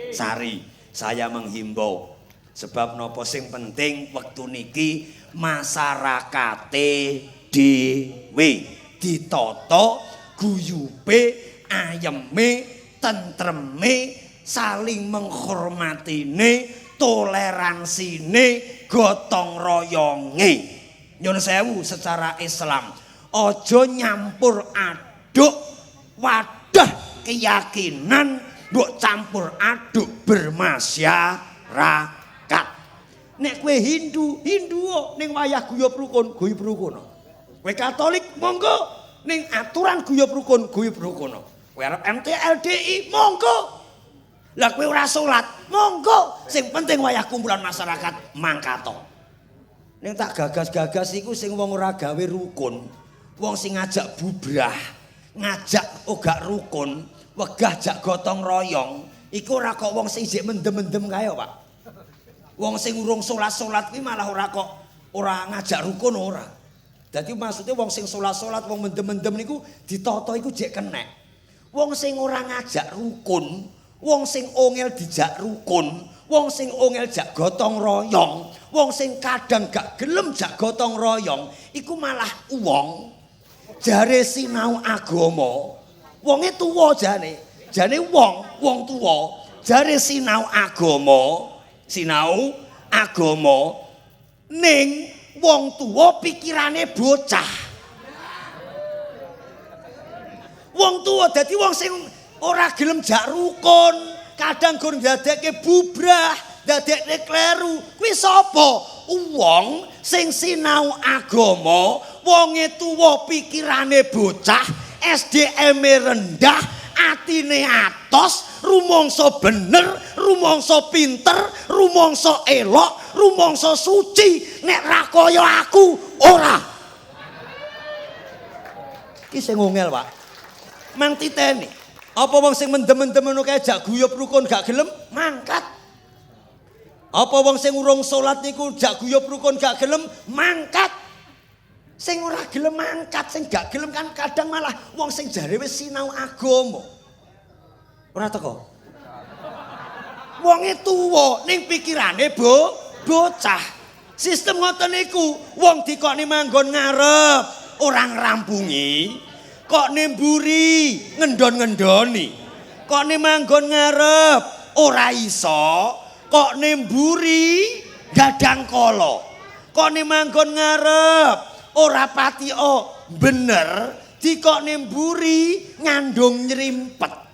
Sari, saya menghimbau sebab nopo sing penting wektu niki masyarakate dhewe ditata guyupe ayeme tentreme saling menghormatine toleransine gotong royonge nyun sewu secara Islam aja nyampur aduk wadah keyakinan mbok campur aduk bermasyarakat. Nek kowe Hindu ning wayah guyub rukun. Kowe Katolik monggo ning aturan guyub rukun. Kowe arep MTLDI monggo. Lah kowe ora salat monggo. Sing penting wayah kumpulan masyarakat mangkato. Ning tak gagas-gagas iku sing wong ora gawe rukun. Wong sing ngajak bubrah, ngajak gak rukun, wegah jak gotong royong, iku ora kok wong sing isih mendem-mendem kae, Pak. Wong sing urung salat-salat kuwi malah ora ngajak rukun ora. Dadi maksudnya wong sing salat-salat wong mendem-mendem niku ditata iku jek kenek. Wong sing ora ngajak rukun, wong sing ongel dijak rukun, wong sing ongel jak gotong royong, wong sing kadang gak gelem jak gotong royong, iku malah wong jare sinau agama. Wonge tuwa jane wong tuwa jare sinau agama ning wong tuwa pikirane bocah. Wong tuwa dadi wong sing ora gelem jak rukun, kadang gur ndadekke bubrah, ndadekke kleru. Kuwi sapa? Wong sing sinau agama, wonge tuwa pikirane bocah, SDM-e rendah, atine atos, rumangsa bener, rumangsa pinter, rumangsa elok, rumangsa suci. Nek ra kaya aku ora. Iki sing ngongel, Pak. Mang titeni. Apa wong sing mendem-mendem ngono kae jak guyub rukun gak gelem mangkat. Apa wong sing urung salat niku jak guyub rukun gak gelem mangkat. Sing ora gelem mangkat, sing gak gelem kan kadang malah wong sing jare wis sinau agama. Ora teko. Wonge tuwa ning pikirane bocah. Sistem ngoten niku, wong dikokne manggon ngarep, ora ngrampungi, kok nemburi, ngendon-ngendoni. Kok manggon ngarep, ora iso, kok nemburi, gadang kala. Kok manggon ngarep, ora pati bener, dikok nemburi, ngandung nyrimpet.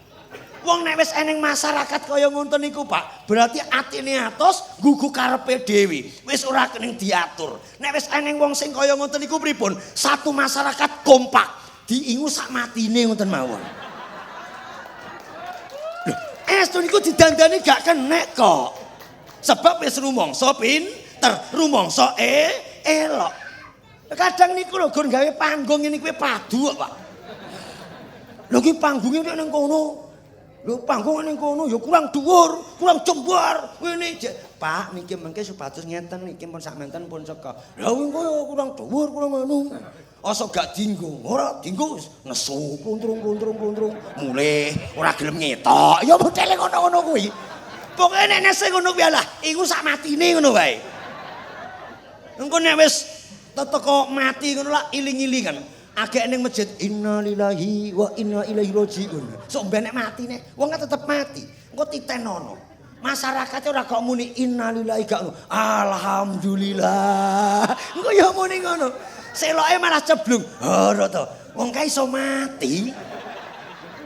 Wong nek wis eneng masyarakat kaya ngoten niku, Pak, berarti atine atos, gugu karepe dhewe. Wis ora kening diatur. Nek wis eneng wong sing kaya ngoten niku pripun? Satu masyarakat kompak, diingu sak matine ngoten mawon. Lho, estu niku didandani gak kenek kok. Sebab wis rumangsa pinter, rumangsa elok. Kadang niku lho gon gawe panggung ngene kuwi padu kok, Pak. Lho ki panggunge nek nang kono. Lho panggung ning kono ya kurang dhuwur, kurang jembar. Ngene, Pak, niki mengke supados ngeten niki pun sakmenten pun seka. Lha engko ya kurang dhuwur, kurang anu. Asa gak dienggo. Ora dienggo nesu pluntrung mulih ora gelem ngetok. Ya modele ngono-ngono kuwi. Pokoke nek nese ngono kuwi lah, iku sak matine ngono wae. Engko nek wis teteko mati ngono lah iling-ilingan. Agek ning masjid innalillahi wa inna ilaihi rajiun. Sok benek mati nek wong tetep mati. Engko titenono. Masyarakat ora kok muni innalillahi gak ngono. Alhamdulillah. Engko ya muni ngono. Seloke malah ceblung. Ora to. Wong kae iso mati.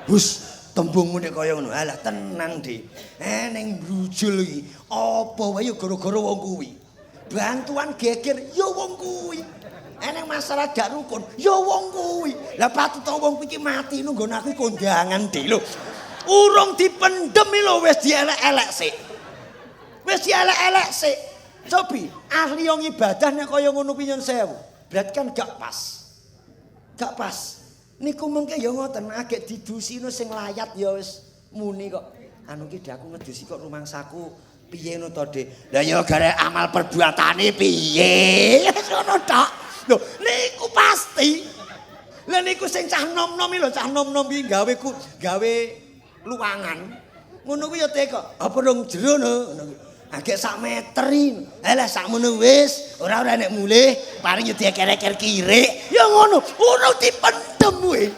Hus tembung muni kaya ngono. Alah tenan, Dik. Ning brujul iki apa wae gara-gara wong kuwi. Bantuan geger ya wong kuwi. Eneng masalah gak rukun, ya wong kuwi. Lah patut wong kuwi mati nunggu aku kondangan Dik lho. Urung dipendem lho wis dielek-elek sik. Wis dielek-elek sik. Cobi, ahli yang ibadah nek kaya ngono kuwi nyun sewu. Berarti kan gak pas. Gak pas. Niku mengke ya ngoten agek didusino sing layat ya wis muni kok. Anu ki aku ngedusi kok rumangsaku piye ngono to, Dik. Lah ya gara amal perbuatane piye? Ngono tok. Lho, niku pasti. Lah niku sing cah nom-nom lho, cah nom-nom iki gawe luwangan. Ngono kuwi ya teko. Apa dong jero ngono. Agek sak meter iki. Alah sakmono wis, ora nek mulih paring yo dieker-eker kirik. Ya ngono, urung dipendem kuwi.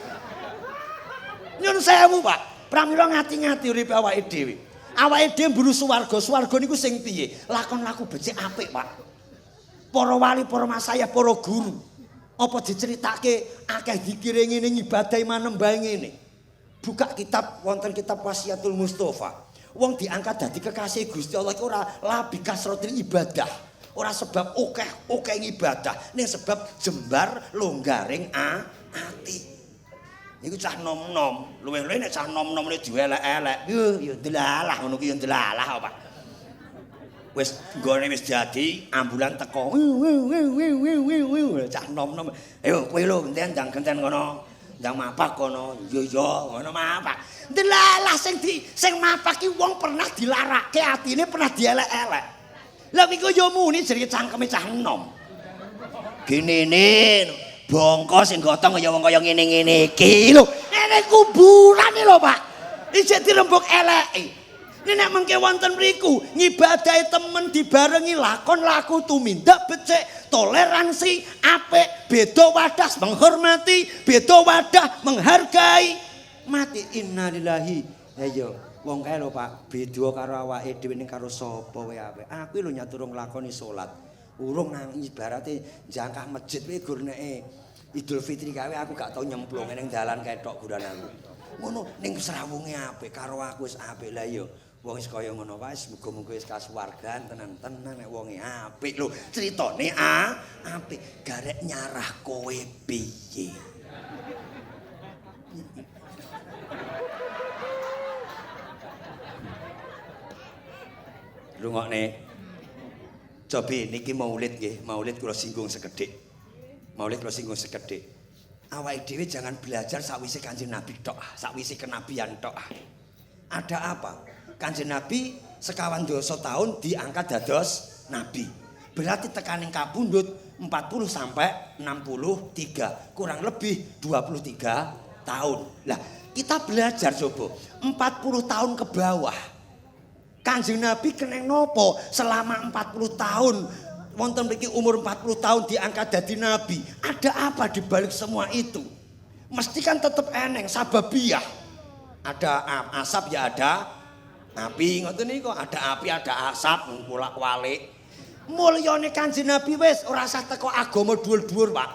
Nyun sewu, Pak. Pramila ngati-ngati uripe awake dhewe. Awake dhewe mburu swarga. Swarga niku sing piye? Lakon laku becik apik, Pak. Para wali, para masayah, para guru. Apa diceritake akeh dikire ngene ngibadahi manembah ngene. Buka kitab wonten kitab Wasiatul Mustofa. Wong diangkat dadi kekasih Gusti Allah iku ora labi kasratil ibadah. Ora sebab akeh ibadah, ning sebab jembar longgaring ati. Iku cah nom-nom, luwih-luwih nek cah nom-nom ne dielek-elek. Yo delalah ngono ki yo delalah Pak. Wis nggone wis dadi ambulan teko. Cah nom-nom. Ayo kowe lho ndang genten kono. Ndang mapak kono. Iya ngono mapak. Delalah sing mapak ki wong pernah dilarake atine pernah dielek-elek. Lah iku yo muni jenenge cangkeme cah nom. Genene bongko sing gotong kaya wong kaya ngene-ngene iki lho. Ngene kuburan lho, Pak. Ijek dirembuk eleki. Nek mengke wonten mriku ngibadahi temen dibarengi lakon laku tumindak becik toleransi apik beda wadah menghormati beda wadah menghargai mati innalillahi ayo wong kae lho Pak beda karo awake dhewe ning karo sapa wae apik aku lho nyatur nglakoni salat urung nang ibarate jangkah masjid kuwi gur neke Idul Fitri kae aku gak tau nyemplung ning dalan ketok guran aku ngono ning serawunge apik karo aku wis apik lah yo wong wis kaya ngono wae muga-muga wis kasuwargan tenan-tenan nek wonge apik lho critane apik garek nyarah kowe piye rungokne cobi niki maulid nggih maulid kula singgung sekedhik awake dhewe jangan belajar sakwise Kanjeng Nabi tok sakwise kenabian tok ada apa Kanjeng Nabi sekawan dosa tahun diangkat dados Nabi. Berarti tekaning kapundhut 40 sampai 63. Kurang lebih 23 tahun. Lah, kita belajar coba 40 tahun ke bawah. Kanjeng Nabi kena nopo selama 40 tahun wonten mriki umur 40 tahun diangkat jadi nabi. Ada apa di balik semua itu? Mesti kan tetap eneng sababiah. Ada asap ya ada api, ngoten niku ada api ada asap bolak-balik. Mulyane Kanjeng Nabi wis ora usah teko agama dhuwur-dhuwur, Pak.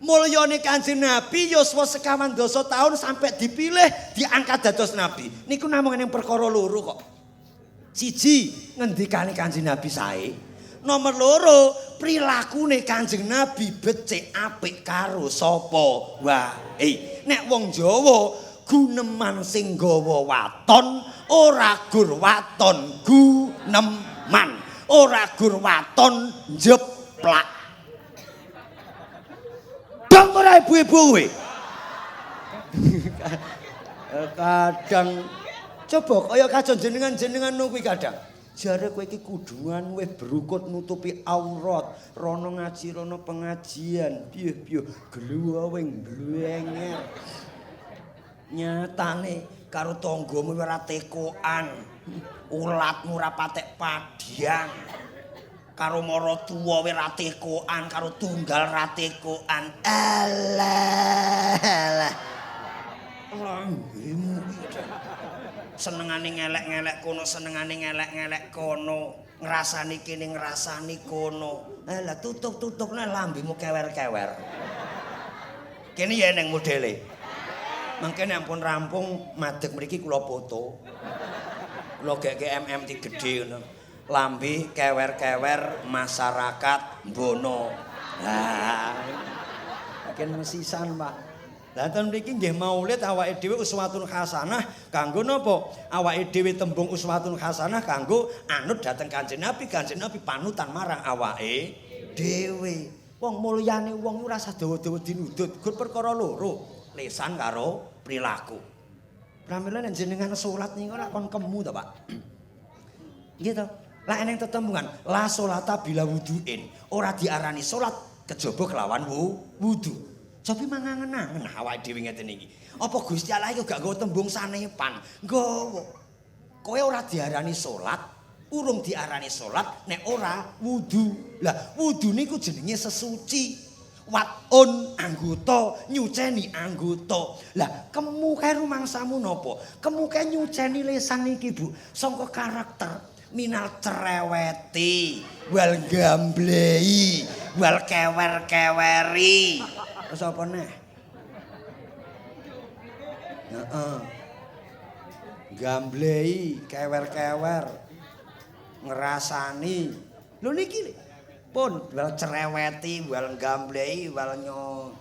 Mulyane Kanjeng Nabi yuswa sekawan doso tahun sampai dipilih diangkat dados nabi. Niku namung ning perkara loro kok. Siji ngendikane Kanjeng Nabi sae. Nomor loro prilakune Kanjeng Nabi becik apik karo sapa wae. Nek wong Jawa guneman sing gawa waton ora gur waton guneman, ora gur waton jeplak. Dong ora ibu-ibu kowe. Kadang coba kaya kajon jenengan-jenengan kuwi kadang. Jare kowe iki kudungan wis berukut nutupi aurat, rono ngaji rono pengajian. Piye-piye gluweng gluenger. Nyatane karo tanggamu ora tekokan. Ulatmu ora patek padhang. Karo mara tuwa ora tekokan, karo tunggal ora tekokan. Alah. Senengane ngelek-ngelek kono, senengane ngelek-ngelek kono, ngrasani kene ngrasani kono. Lah tutup-tutupne lambemu kewer-kewer. Kene ya neng modele. Mangkene ampun rampung madeg mriki kula foto. Kula geke MMT gedhe ngono. Lambe kewer-kewer masyarakat Bono. Lah. Kene mesisan, Pak. Lah ten mriki nggih maulid awake dhewe uswatun hasanah kanggo napa? Awake dhewe tembung uswatun hasanah kanggo anut dhateng Kanjeng Nabi panutan marang awake dhewe. Wong mulyane wong ora usah dawa-dawa dinudut, gur perkara loro, lisan karo prilaku. Pramila nek jenengan salat niku ora kon kemu to, Pak. Nggih to. Lah eneng tetembungan, la sholata bila wuduin. Ora diarani salat kejaba kelawan wudu. Cobi mangangen-angen awake dhewe ngeten iki. Apa Gusti Allah iku gak nggawa tembung sanepan? Nggawa. Kowe ora diarani salat, urung diarani salat nek ora wudu. Lah wudu niku jenenge sesuci. Watun anggota nyuceni anggota. Lah kemu kae rumangsamu napa? Kemu kae nyuceni lisan iki, Bu, sangka karakter. Minal cereweti, wal gamblei, wal kewer-keweri. Terus apa neh? Heeh. Gamblei, kewer-kewer. Ngrasani. Lho niki pun wal cereweti, wal gamblei, wal nyo.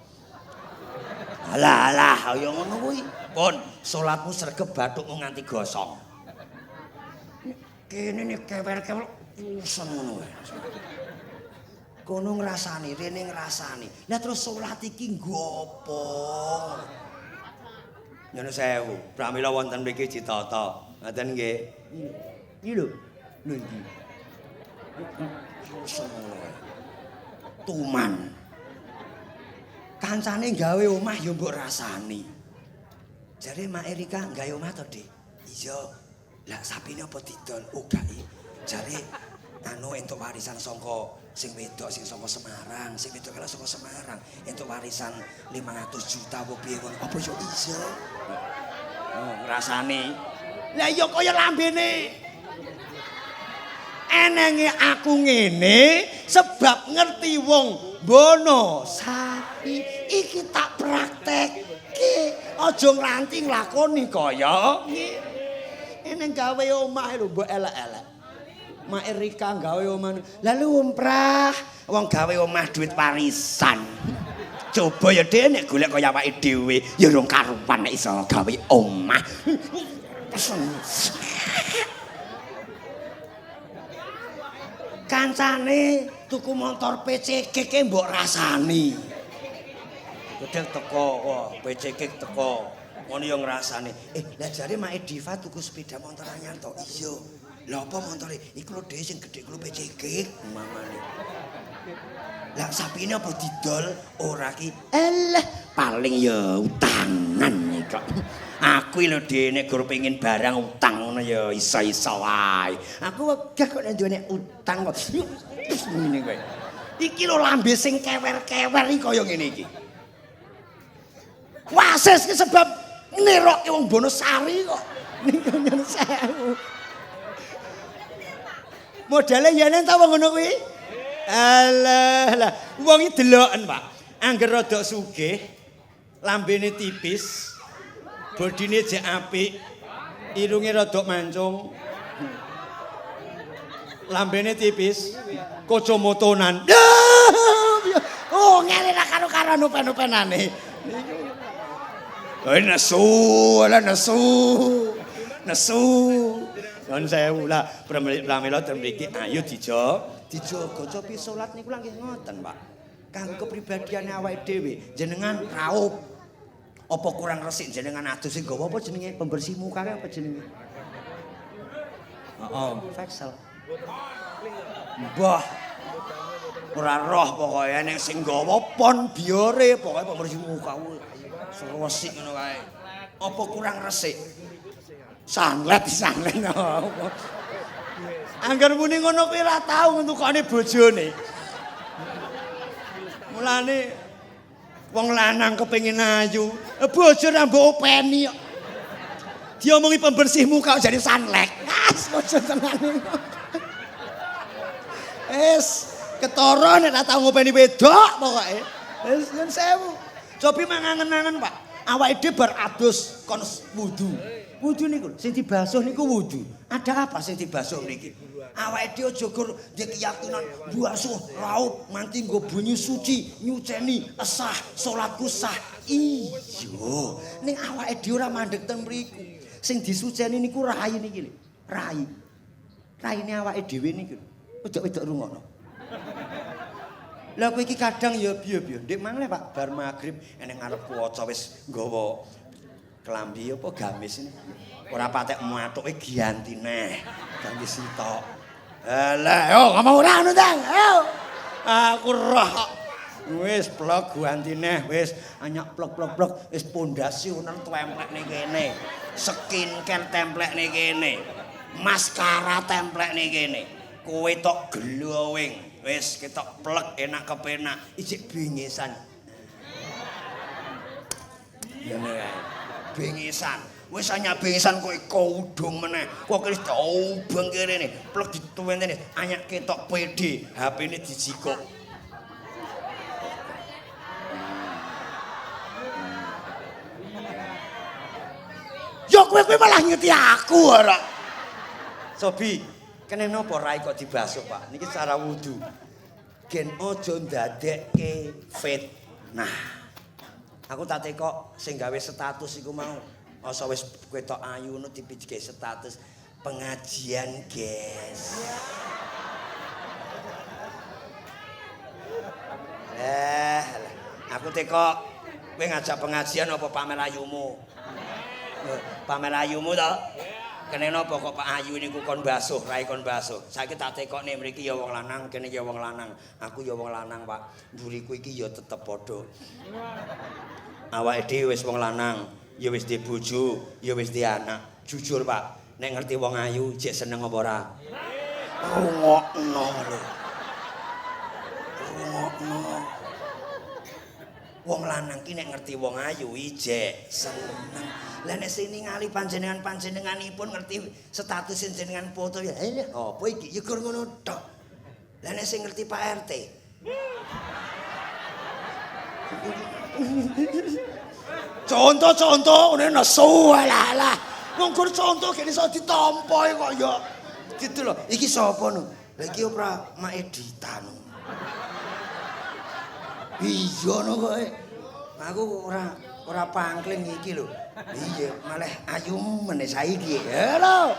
Alah, ya ngono kuwi. Pun salatmu sregep bathukmu nganti gosong. Kene nek kewer-kewer usen ngono wae. Kono ngrasani, rene ngrasani. Lah terus salat iki nggo apa? Nyuwun sewu, pramila wonten mriki ditata. Ngoten nggih. Iki lho. Lho iki. Usen ngono wae. Tuman. Kancane gawe omah ya mbok rasani. Jare Mak Erika gawe omah to, Dik? Iya. Lah sapine apa didol? Oh gak iki. Jare anu entuk warisan saka sing wedok sing saka Semarang, sing wedok kala saka Semarang entuk warisan 500 juta apa piye ngono. Apa yo iso? Oh, ngrasani. Lah ya kaya lambene. Enenge aku ngene sebab ngerti wong Bono Sari iki tak praktekke. Aja nglanti nglakoni kaya ngene. Eneng gawe omah lho mbok elek-elek. Mak Erika gawe omah. Lalu lumrah wong gawe omah duit warisan. Coba ya Dek nek golek kaya awake dhewe ya rung karuan nek iso gawe omah. Kancane tuku motor PCK ke mbok rasani. Gedhe teko, wah PCK teko. Ngono yo ngrasani. Lah jare Mak Diva tuku sepeda motor anyar to. Iya. Lah apa montore? Iku lho dhewe sing gedhe kulo PCK mamane. Lah sapine apa didol ora ki? Elah paling ya utangan iki. tok. Aku lho dene gur pengin barang utang ngono ya iso-iso wae. Aku wegah kok nek duwe utang kok. Ngene kowe. Iki lho lambe sing kewer-kewer iki kaya ngene iki. Wasis ki sebab nerokke wong Bonosari kok. Ning nyen sewu. Modale yene ta wong ngono kuwi? Alah, lah wong iki deloken, Pak. Angger rada sugih, lambene tipis, bodine jek apik, irunge rada mancung. Lambene tipis, kocomotonan. Oh, ngene ra karo-karo nupen-nupenane. Nesu, ala nesu. Nesu. Nuwun sewu lah, pramila ten mriki ayo dijaga copi salat niku lagi ngoten, Pak. Kanggo kepribadiane awake dhewe, jenengan raup. Apa kurang resik jenengan adus sing gawa apa jenenge pembersih muka apa jenenge? Heeh, facial. Mbah. Ora roh pokoke nek sing gawa pon biore pokoke pembersih muka kuwi. Resik ngono kae. Apa kurang resik? Sanlet. Angger muni ngono kuwi ora tau ngentukane bojone. Mulane wong lanang kepengin ayu, bojo ra mbok openi kok. Diomongi pembersih muka jadi sanlek. Bojo tenane. Ketara nek ora tau ngopeni wedok pokoke. Wis nyun sewu. Cobi mangangen-angen, Pak. Awake dhewe bar adus kon wudu. Wudu niku sing dibasuh niku wudu. Ada apa sing dibasuh mriki? Awake dhewe aja gur ndek keyakinan basuh raup nganti nggo bunyi suci, nyuceni, sah, salatku sah. Iya. Ning awake dhewe ora mandeg teng mriku. Sing disuceni niku rai niki lho. Rai. Raine awake dhewe niku. Wedok-wedok rungokno. Lah kowe iki kadang ya biyo-biyo. Ndek mangle Pak bar magrib eneng ngarep waca wis nggawa klambi apa gamis ini. Ora patek matuke gianti neh. Gamis sitok. Lah yo ngomong ora ngono ta. Ayo. Aku roh. Wis blok ganti neh wis anyak plok-plok wis pondasi unen templekne kene. Skincare templekne kene. Maskara templekne kene. Kowe tok glowing. Wis ketok plek enak kepenak ijik bengesan. Ngene kae. Bengesan. Wis anyak bengesan kok kodhong meneh. Kok wis obeng kene. Plek dituwenteni anyak ketok PD, HP-ne dijikuk. Yo kowe malah ngeti aku ora. Sobi, kene napa rai kok dibasuh, Pak? Niki cara wudu. Gen aja ndadekke fitnah. Aku tak tekok sing gawe status iku mau. Asa wis ketok ayu ngono dipijke status pengajian, guys. Aku tekok kowe ngajak pengajian apa pamer ayumu? Pamer ayumu to? Kene napa kok Pak Ayu niku kon basuh, rai kon basuh. Saiki tak tekokne mriki ya wong lanang, kene ya wong lanang. Aku ya wong lanang, Pak. Mburiku iki ya tetep padha. Awake dhewe wis wong lanang, ya wis duwe bojo, ya wis duwe anak. Jujur, Pak, nek ngerti wong ayu jek seneng apa ora? Rungokno lho. Rungokno. Wong lanang ki nek ngerti wong ayu ijek seneng. Lah nek sing ningali panjenenganipun ngerti status jenengan foto ya. Apa iki? Ya gur ngono tok. Lah nek sing ngerti Pak RT. Contoh ngene nesu lah. Wong gur contoh kene iso ditampa kok ya. Gitu lho. Iki sapa no? Lah iki ora Mak Editan. Iya no kowe. Aku ora pangkling iki lho. Iya, malah ayu meneh saiki. Lho.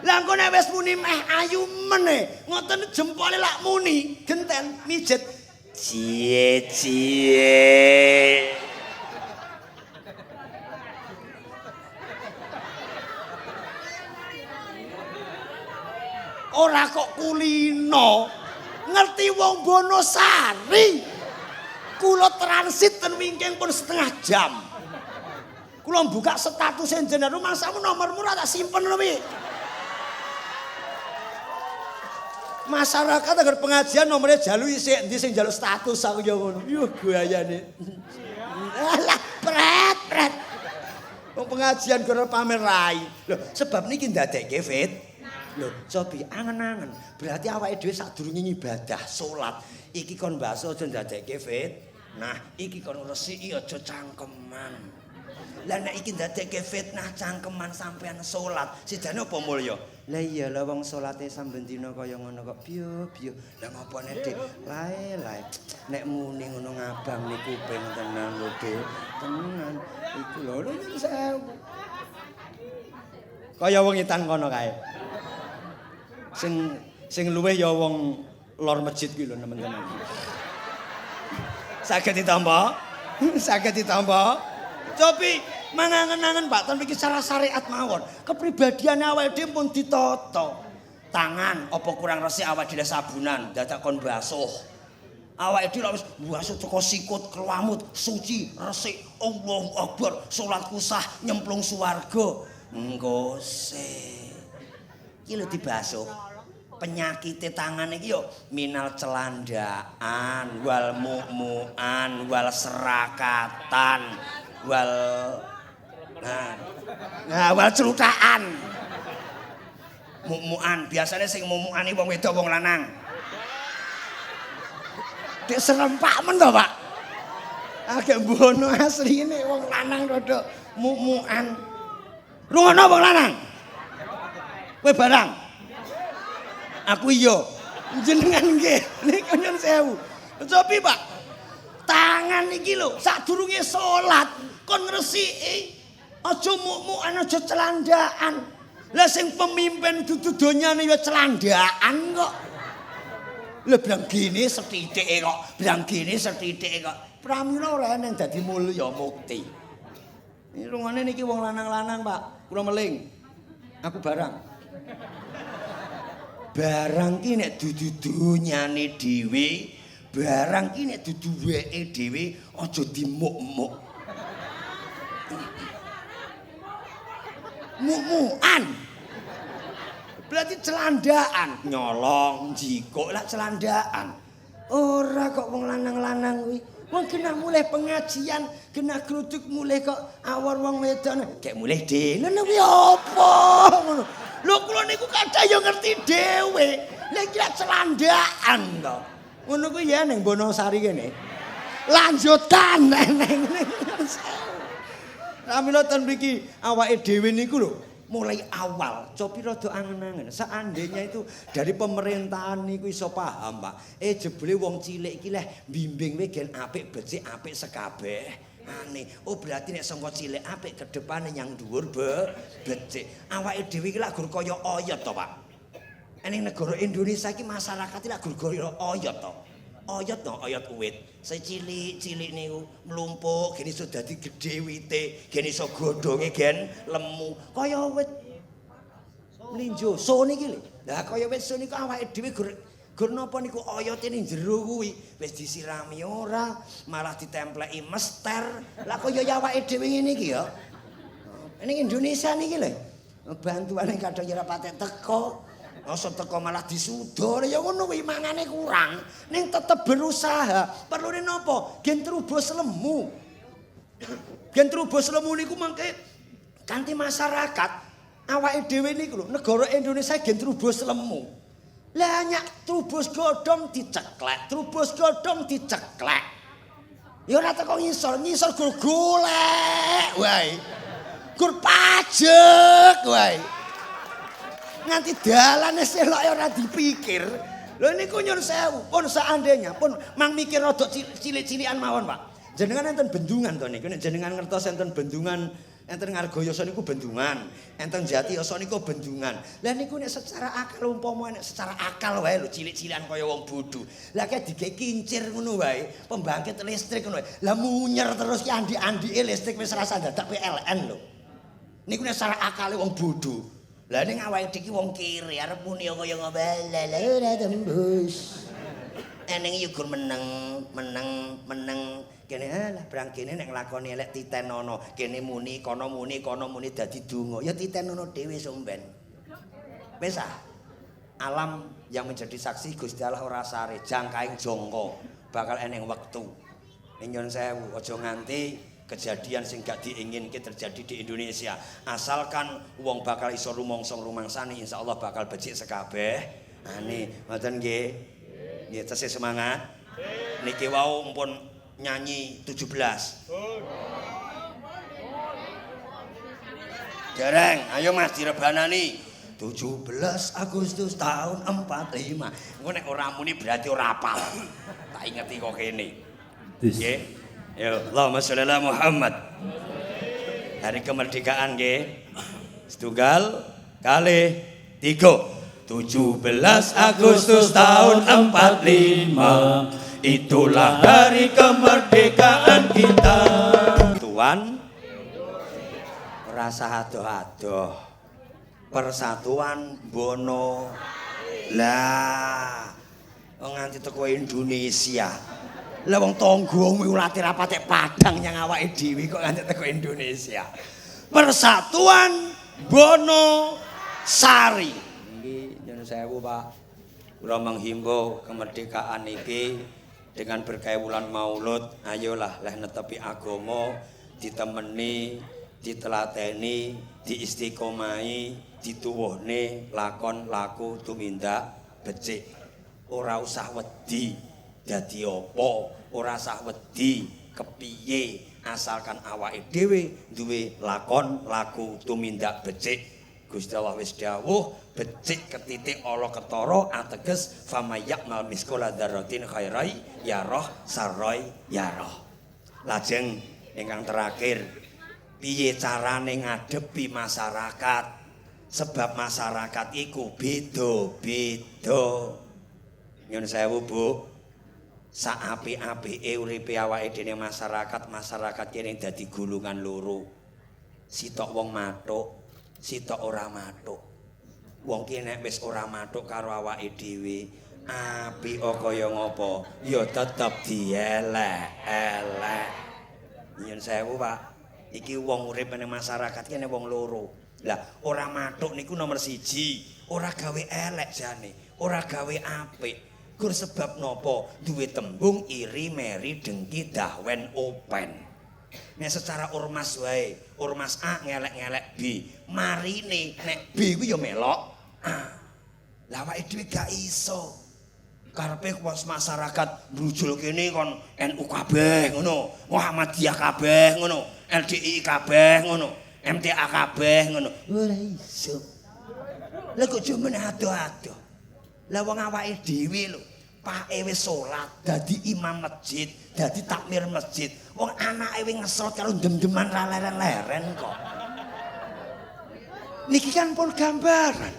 Lah engko nek wis muni meh ayu meneh, ngoten jempole lak muni, genten mijet. Cie. Ora kok kulino. Ngerti wong Bonosari. Kula transit ten wingking pun setengah jam. Kula buka status jenengan rumangsamu nomormu ora tak simpen lho pi. Masyarakat agar pengajian nomornya jalu isik endi sing njaluk status aku yo ngono. Yo gayane. Alah, pret. Wong pengajian gara pamer rai. Lho, sebab niki ndadekke fit. Lho, cobi angen-angen. Berarti awake dhewe sadurunge ibadah, salat, iki kon baso aja ndadekke fit. Nah, iki kon resiki aja cangkeman. Lah nek iki ndadekke fitnah cangkeman sampean salat, sidane apa mulya? Lah iya lah wong salate saben dina kaya ngono kok biyo. Lah ngopo nek Dik? Lae. Nek muni ngono ngabang ning kuping tenan lho Dik. Tenan. Iku lho nyun sewu. Kaya wong etan kono kae. Sing luweh ya wong lor masjid kuwi lho teman-teman. Saged ditampa? Saged ditampa? Tapi mangangen-angen Pak, tapi iki cara syariat mawon. Kepribadiane awake dhewe pun ditata. Tangan apa kurang resik awake dhewe sabunan, dadak kon basuh. Awake dhewe wis basuh teko sikut, kelamut, suci, resik. Allahu Akbar, salatku sah, nyemplung swarga. Engko sik. Iki lho dibasuh. Penyakite tangan iki yo minal celandaan, wal mu'muan, wal serakatan. Wal celukaan. Mumukan biasanya sing mumukane wong wedok wong lanang. Dek serempak men to, Pak. Agak mbono asline wong lanang rodok mumukan. Rungono wong lanang. Kowe barang. Aku iya. Jenengan nggih. Niku nyun sewu. Cobi, Pak. Tangan iki lho sadurunge salat kon ngresiki aja muk-mukan aja celandaan. Lah sing pemimpin dudu donyane ya celandaan kok. Lah bilang gini setithike kok. Pramila ora nang dadi mulya mukti. Ini rungane niki wong lanang-lanang, Pak. Kula meling. Aku barang. Barang ki nek dudu donyane dhewe barang ki nek dudu weke dhewe aja dimuk-muk. Muk-mukan. Berarti celandaan, nyolong, jikok lah celandaan. Ora kok wong lanang-lanang kuwi. Wong kena mulai pengajian, kena gruduk mulai kok awor wong wedok. Kayak mulai dene kuwi apa ngono. Lho kula niku kadang yo ngerti dhewe. Lha iki celandaan to. Ngono kuwi ya ning Bonosari kene. Lanjutan neng. Ramila ten mriki awake dhewe niku lho mulai awal cobi rada angen-angen. Seandainya itu dari pemerintahan niku iso paham, Pak. Jebule wong cilik iki leh bimbing we gen apik becik apik sekabeh. Aneh. Oh berarti nek sangka cilik apik ke depane yang dhuwur becik. Awake dhewe iki lak gur kaya oyot to, Pak. Ning negara Indonesia iki masyarakat lak gur kaya oyot to. Oyot no, oyot uwit. Cilik-cilik niku mlumpuk, gene iso dadi gedhe wite, gene iso godhonge gen lemu. Kaya wit mlinjo so niki lho. Lah kaya wit so niku awake dhewe gur napa niku oyote ning jero kuwi wis disirami ora, malah ditempleki mester. Lah kaya awake dhewe ngene iki ya. Ning Indonesia niki lho. Bantuane kadang ora patek teko. Masa teko malah disudol ya ngono kuwi mangane kurang ning tetep berusaha. Perlune napa? Gen trubus lemu. Gen trubus lemu niku mangke kanthi masyarakat awake dhewe niku lho negara Indonesia gen trubus lemu. Lah nyak trubus godhong diceklek, trubus godhong diceklek. Ya ora teko ngisor gur golek wae. Gur pajek wae. Nganti dalane selok ora dipikir. Lho niku nyun sewu, pun seandainya pun mang mikir rada cilik-cilikan mawon, Pak. Jenengan enten bendungan to niku, nek jenengan ngertos enten bendungan, enten Ngargoyoso niku bendungan, enten Jatiyoso niku bendungan. Lah niku nek secara akal umpama nek secara akal wae lho cilik-cilikan kaya wong bodho. Lah kae digawe kincir ngono wae, pembangkit listrik ngono wae. Lah munyer terus ki andi-andike listrik wis rasa dadak PLN lho. Niku nek secara akale wong bodho. Lah ning awake iki wong kiri arep muni kaya ngobel ora tembus. Eneng yugur meneng kene lah brang kene nek nglakoni elek titenono kene muni kono muni dadi donga ya titenono dhewe somben wis alam yang menjadi saksi Gusti Allah ora sare jangkaing jangka bakal eneng wektu nyun sewu aja nganti kejadian sing gak diinginke terjadi di Indonesia asalkan wong bakal iso rumangsani insyaallah bakal becik sekabeh ane ngoten nggih nggih tesih semangat niki wau mpun nyanyi 17 Dereng ayo Mas direbanani 17 Agustus tahun 45 engko nek ora muni berarti ora apal tak ingeti kok kene nggih ya Allahumma sholli ala Muhammad hari kemerdekaan nggih setunggal kali 3 17 Agustus tahun 45 itulah hari kemerdekaan kita Tuan rasa adoh-adoh persatuan bono lah nganti teko Indonesia lah wong tanggomu ulate rapate Padang yang awake dhewe kok nganti teko Indonesia persatuan bono sari nggih nyuwun sewu Pak kula menghimbau kemerdekaan iki dengan berkaiwulan maulud ayolah leh netepi agama ditemeni ditelateni diistiqomahi dituwuhne lakon laku tumindak becik ora usah wedi dadi apa ora usah wedi kepiye asalkan awake dhewe duwe lakon laku tumindak becik Gusti Allah wis dawuh becik ketitik ala ketara ateges famayak mal miskola dzarratin khairai yarah sarai yarah lajeng ingkang terakhir piye carane ngadepi masyarakat sebab masyarakat iku beda-beda nyun sewu Bu sak apik-apike uripe awake dene masyarakat kene dadi gulungan loro sitok wong mathuk sitok ora mathuk wong ki nek wis ora mathuk karo awake dhewe apik kaya ngopo ya tetep dielek-elek nyun sewu Pak iki wong urip ning masyarakat kene wong loro lah ora mathuk niku nomor 1 ora gawe elek jane ora gawe apik gur sebab napa duwe tembung iri meri dengki dahwen open nek secara ormas wae ormas A ngelek-ngelek B marine nek B kuwi ya melok A lah awake dhewe gak iso karepe pos masyarakat brujul kene kon NU kabeh ngono Muhammadiyah kabeh ngono LDI kabeh ngono MTA kabeh ngono ora iso lha kok cuman ado-ado lah wong awake dhewe lho pake wis salat dadi imam masjid dadi takmir masjid wong anake wis ngesot karo dem-deman ra leren-leren kok niki kan pun gambaran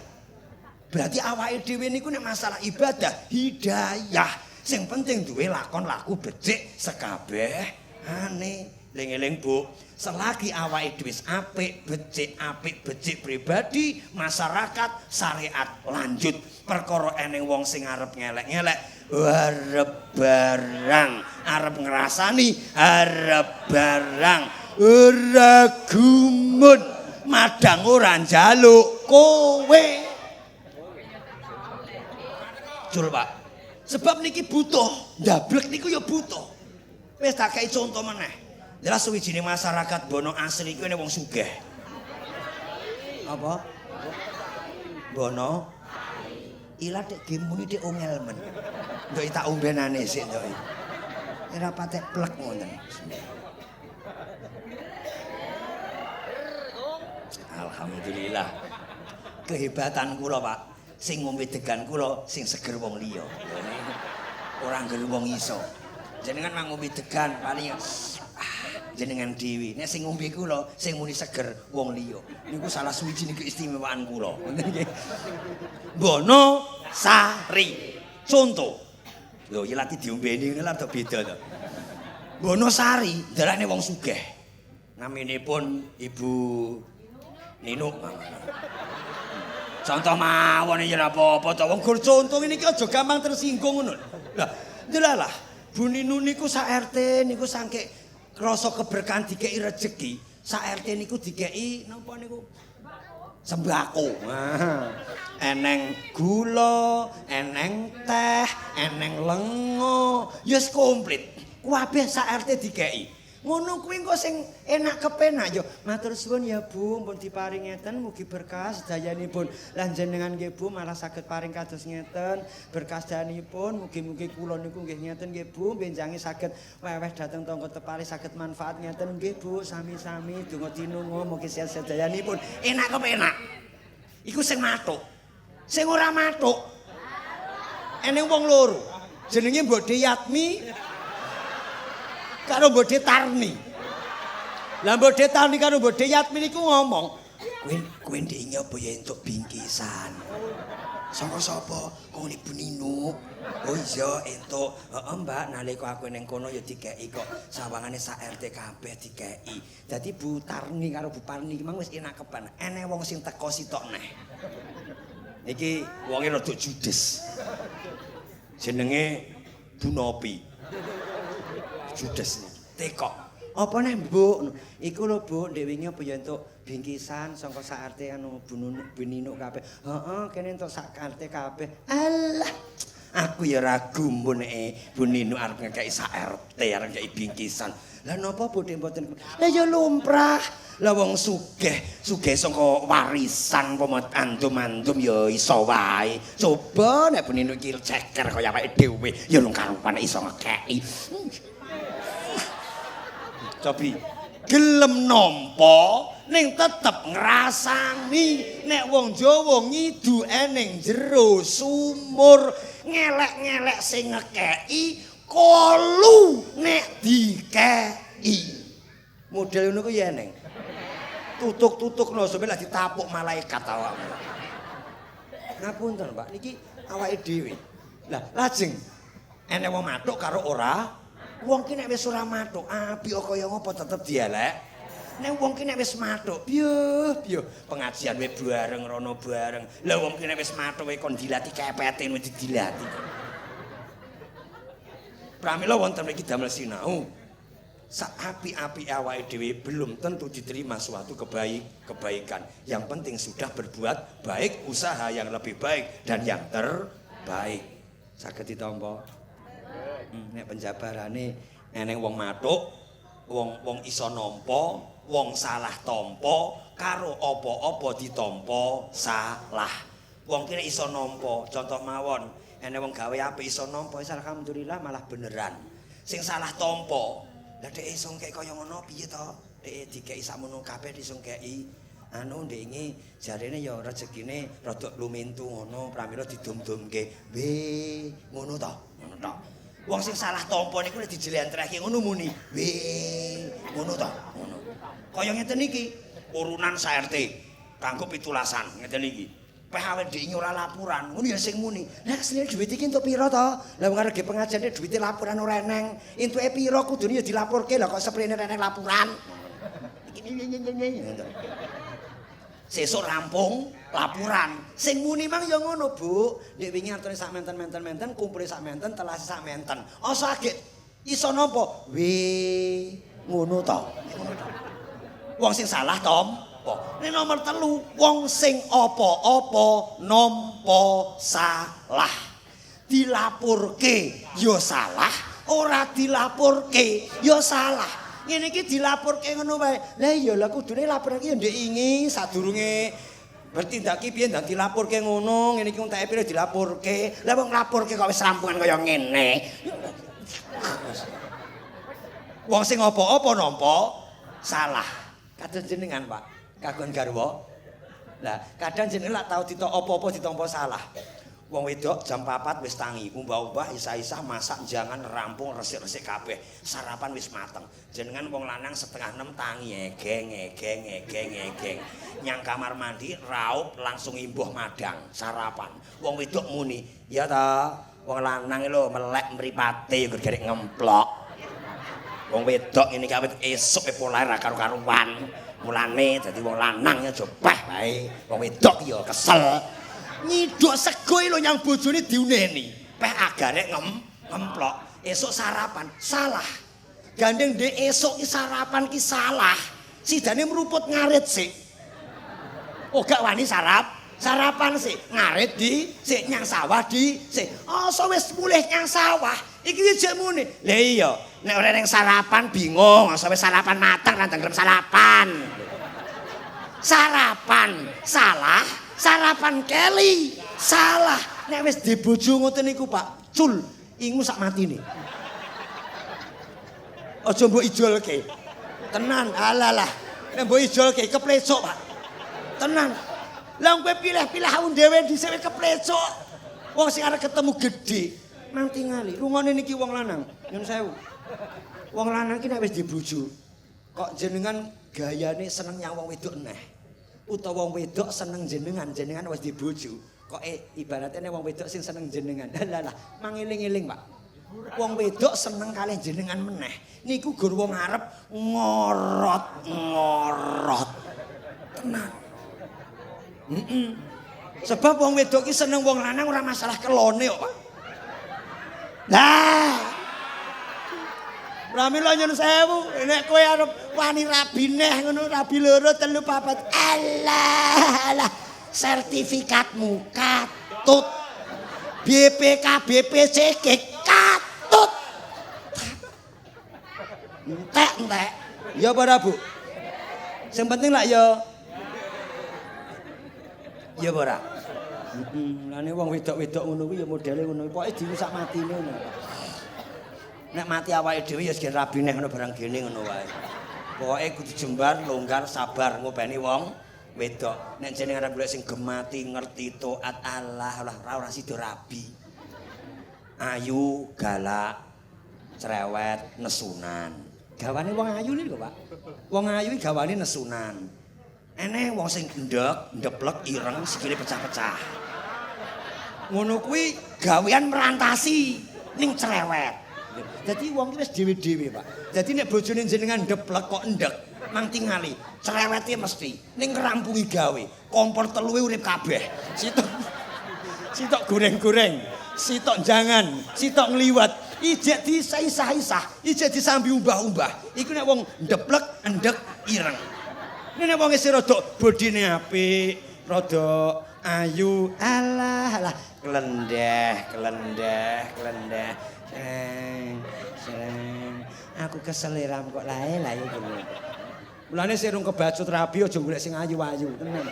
berarti awake dhewe niku nek masalah ibadah hidayah sing penting duwe lakon laku becik sekabehane eling-eling Bu selagi awake dhewe apik becik pribadi masyarakat syariat lanjut perkara eneng wong sing arep ngelek-ngelek arep barang arep ngrasani arep barang ora gumun madang ora njaluk kowe jul Pak sebab niki butuh ndablek niku ya butuh wis tak kei contoh meneh jelas suwijine masyarakat bono asli kuwi wong sugih apa bono ila tek gemuni tek ongel men ndok tak ombenane sik ndok ora patek plek ngoten alhamdulillah kehebatan kula Pak sing ngombe degan kula sing seger wong liya ora ngger wong iso jenengan mang ngombe degan paling jenengan dhewe nek sing ngombe kula sing muni seger wong liya niku salah suwijine keistimewaan kula ngoten nggih bono sari contoh lho ya lati diombeni ngene lha beda to bono sari darane wong sugih naminipun Ibu Ninuk contoh mawon ya ora apa-apa to wong gur contoh ngene iki aja gampang tersinggung ngono lah Delalah, Bu Ninu niku sak RT niku sangke krasa keberkahan dikeki rejeki. Sak RT niku dikeki napa niku? Sembako. Nah, eneng gula, eneng teh, eneng lengo, yes komplit. Kabeh sak RT dikeki. Ngono kuwi engko sing enak kepenak yo. Matur suwun ya Bu, pun diparing ngeten mugi berkah sedayanipun. Lan jenengan nggih Bu malah saged paring kados ngeten. Berkah sedayanipun mugi-mugi kula niku nggih ngeten nggih Bu, benjange saged weweh dhateng tangga tepari saged manfaat ngeten nggih Bu, sami-sami donga tinungo mugi sehat sedayanipun. Enak kepenak. Iku sing matuk. Sing ora matuk. Eneng wong loro. Jenenge Mbok Yatmi karo Mbok Tarni. Lah Mbok Tarni karo Mbok Yatmi niku ngomong, "Kowe ndek nyoba ya entuk bingkisan." Saka sapa? Kok Ibu Ninu. Oh iya entuk. Heeh Mbak, nalika aku ning kono ya dikeki kok. Sawangane sak RT kabeh dikeki. Dadi Bu Tarni karo Bu Parni iki mang wis enak kepan. Eneh wong sing teko sitok neh. Iki wonge rada judes. Jenenge Bu Nopi. Judes tekok. Apa neh Mbok? Iku lho Bu, ndek wingi apa ya entuk bingkisan saka sak RT anu Bu Ninu kabeh. Heeh, kene entuk sak RT kabeh. Alah. Aku ya ragu mbok nek Bu Ninu arep ngekeki sak RT arep ngekeki bingkisan. Lah napa bodhe mboten? Lah ya lumrah. Lah wong sugih saka warisan pemet andum-andum ya iso wae. Coba nek Bu Ninu iki ceker kaya awake dhewe ya lung karupan iso ngekeki. Cobi gelem nampa ning tetep ngrasani nek wong Jawa ngidu ning jero sumur ngelek-ngelek sing ngekeki kolu nek dikeki. Model ngono ku ya neng. Tutuk-tutukno sampe lak ditapuk malaikat awakmu. Ngapunten Pak, niki awake dhewe. Lah lajeng enek wong matuk karo ora. Wong ki nek wis ora matuk, apik kaya ngopo tetep dielek. Nek wong ki nek wis matuk, piye pengajian we bareng rono bareng. Lah wong ki nek wis matuk we kon dilati kepete wis dilati. Pramila wonten mriki damel sinau. Sak api-api awake dhewe belum tentu diterima suatu kebaikan. Yang penting sudah berbuat baik, usaha yang lebih baik dan yang terbaik. Saged ditampa. Nek penjabarane eneng wong matuk, wong iso nampa, wong salah tampa, karo apa-apa ditampa salah. Wong ki nek iso nampa, contoh mawon, eneng wong gawe apik iso nampa, alhamdulillah malah beneran. Sing salah tampa, lah dhek iso ngekeki kaya ngono piye to? Dhek dikeki sakmono kabeh iso ngekeki. Anu ndenge jarene ya rezekine rada lumintu ngono, pramila didum-dumke. Ngono to, ngono to. Wong sing salah tampa niku nek dijelentrehke ngono muni. Ngono to, ngono. Kaya ngeten iki, urunan sak RT kanggo 17-an ngeten iki. Peh awake dhewe ora laporan, ngono ya sing muni. Lah asline dhuwit iki entuk pira to? Lah wong arep pengajiane dhuwite laporan ora eneng. Entuke pira kudune ya dilaporke, lah kok seprene eneng laporan. Sesuk rampung laporan. Sing muni mang ya ngono, Bu. Nek wingi artine sak menten kumpule sak menten, telase sak menten. Asa agek iso napa? Ngono to. Wong sing salah tampa. Nek nomor 3, wong sing apa-apa nampa salah. Dilapurke ya salah, ora dilapurke ya salah. Ngene iki dilaporke ngono wae. Lah iya lah kudune laporke ya ndek ingi sadurunge bertindak ki piye ndak dilaporke ngono. Ngene iki enteke pire dilaporke. Lah wong nglaporke kok wis rampungan kaya ngene. Wong sing apa-apa nampa salah. Kados jenengan, Pak. Kagungan garwa. Lah, kadang jenengan lak tau ditok apa-apa ditampa salah. Wong wedok jam 4 wis tangi, umbah-umbah isah-isah masak jangan rampung resik-resik kabeh. Sarapan wis mateng. Jenengan wong lanang 5:30 tangi egeng. Nyang kamar mandi raup langsung imbuh madang sarapan. Wong wedok muni, "Ya ta, wong lanang lho melek mripate gara-gara ngemplok." Wong wedok ngene iki awit esuk pola ra karo-karuan. Mulane dadi wong lanang aja peh wae. Wong wedok ya kesel. Nyiduk sego lho nyang bojone diuneni. Peh agare Emplok, esuk sarapan, salah. Gandeng dek esuk ki sarapan ki salah. Sidane meruput ngarit sik. Oh gak wani sarapan sik, ngarit di sik nyang sawah di sik. Oh so wis mulih nyang sawah. Iki jek muni. Lah iya, nek ora ning sarapan bingung, so wis sarapan mateng lan gelem sarapan. Sarapan salah, sarapan keli salah. Nek wis dibojo ngoten niku Pak, cul ingu sak matine. Aja mbok ijolke. Tenan, alalah. Nek mbok ijolke keplecok Pak. Tenan. Lah kowe pilih-pilih awun dhewe dhisik keplecok. Wong sing arep ketemu gedhe, nang tingali. Rungone niki wong lanang, nyun sewu. Wong lanang ki nek wis dibojo, kok jenengan gayane seneng nyang wong wedok neh. Utawa wong wedok seneng jenengan wis dibojo. Kok ibaratnya wong wedok sing seneng jenengan. Lah mangeling-eling, Pak. Wong wedok seneng kalih jenengan meneh. Niku gur wong arep ngorot. Tenang. Sebab wong wedok ki seneng wong lanang ora masalah kelone kok, Pak. Lah. Pramila nyun sewu, nek kowe arep wani rabi neh ngono, rabi loro telu papat. Alah. Sertifikatmu katut. BPK BPCK katut. Entek. Ya para Bu. Sing penting lak ya ora. Lane wong wedok-wedok ngono kuwi ya modele ngono. Pokoke dirusak matine ngono. Nek mati awake dhewe ya gen rabi neh ngono barang gene ngono wae. Pokoke kudu jembar, longgar, sabar ngopeni wong wedok. Nek jenengan arep golek sing gemati, ngerti, taat Allah, ora sida rabi. Ayu, galak, cerewet, nesunan. Gawane wong ayu niku, Pak. Wong ayu gawane nesunan. Eneh wong sing ndeplek ireng sikile pecah-pecah. Ngono kuwi gawean merantasi ning cerewet. Dadi wong ki wis dhewe-dhewe, Pak. Dadi nek bojone jenengan ndeplek kok ndek, mang tingali, cerewete mesti ning ngrampungi gawe. Kompor teluwe urip kabeh. Sitok goreng-goreng, sitok jangan, sitok ngliwat. Ijek disah-isah, ijek disambi umbah-umbah. Iku nek wong ndeplek, ndek, ireng. Nek wong isih rada bodine apik, rada ayu, alah, klendeh. Sereng. Aku keseliram kok lae lah ya ngono. Mulane sing rung kebacut rabi aja golek sing ayu-ayu, tenan.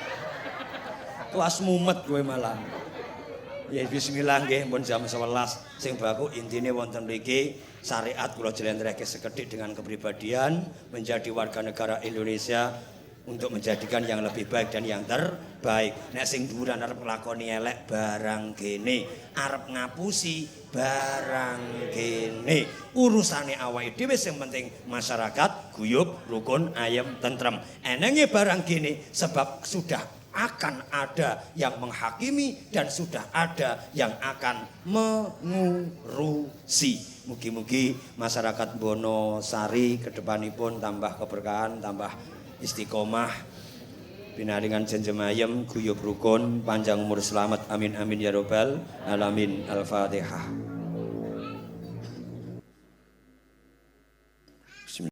Tuas mumet kowe malah. Ya bismillah nggih pun jam 11 sing baku intine wonten mriki syariat kula jlentrehke sekedhik dengan kepribadian menjadi warga negara Indonesia untuk menjadikan yang lebih baik dan yang terbaik. Nek sing dhuwuran arep nglakoni elek barang kene, arep ngapusi barang kene. Urusane awake dhewe sing penting masyarakat guyub, rukun, ayem, tentrem. Enenge barang kene sebab sudah akan ada yang menghakimi dan sudah ada yang akan mengurusi. Mugi-mugi masyarakat Bonosari kedepanipun tambah keberkahan, tambah istiqomah, pinaringan janjem ayem, guyub rukun, panjang umur selamat, amin amin ya robbal alamin. Al-Fatihah.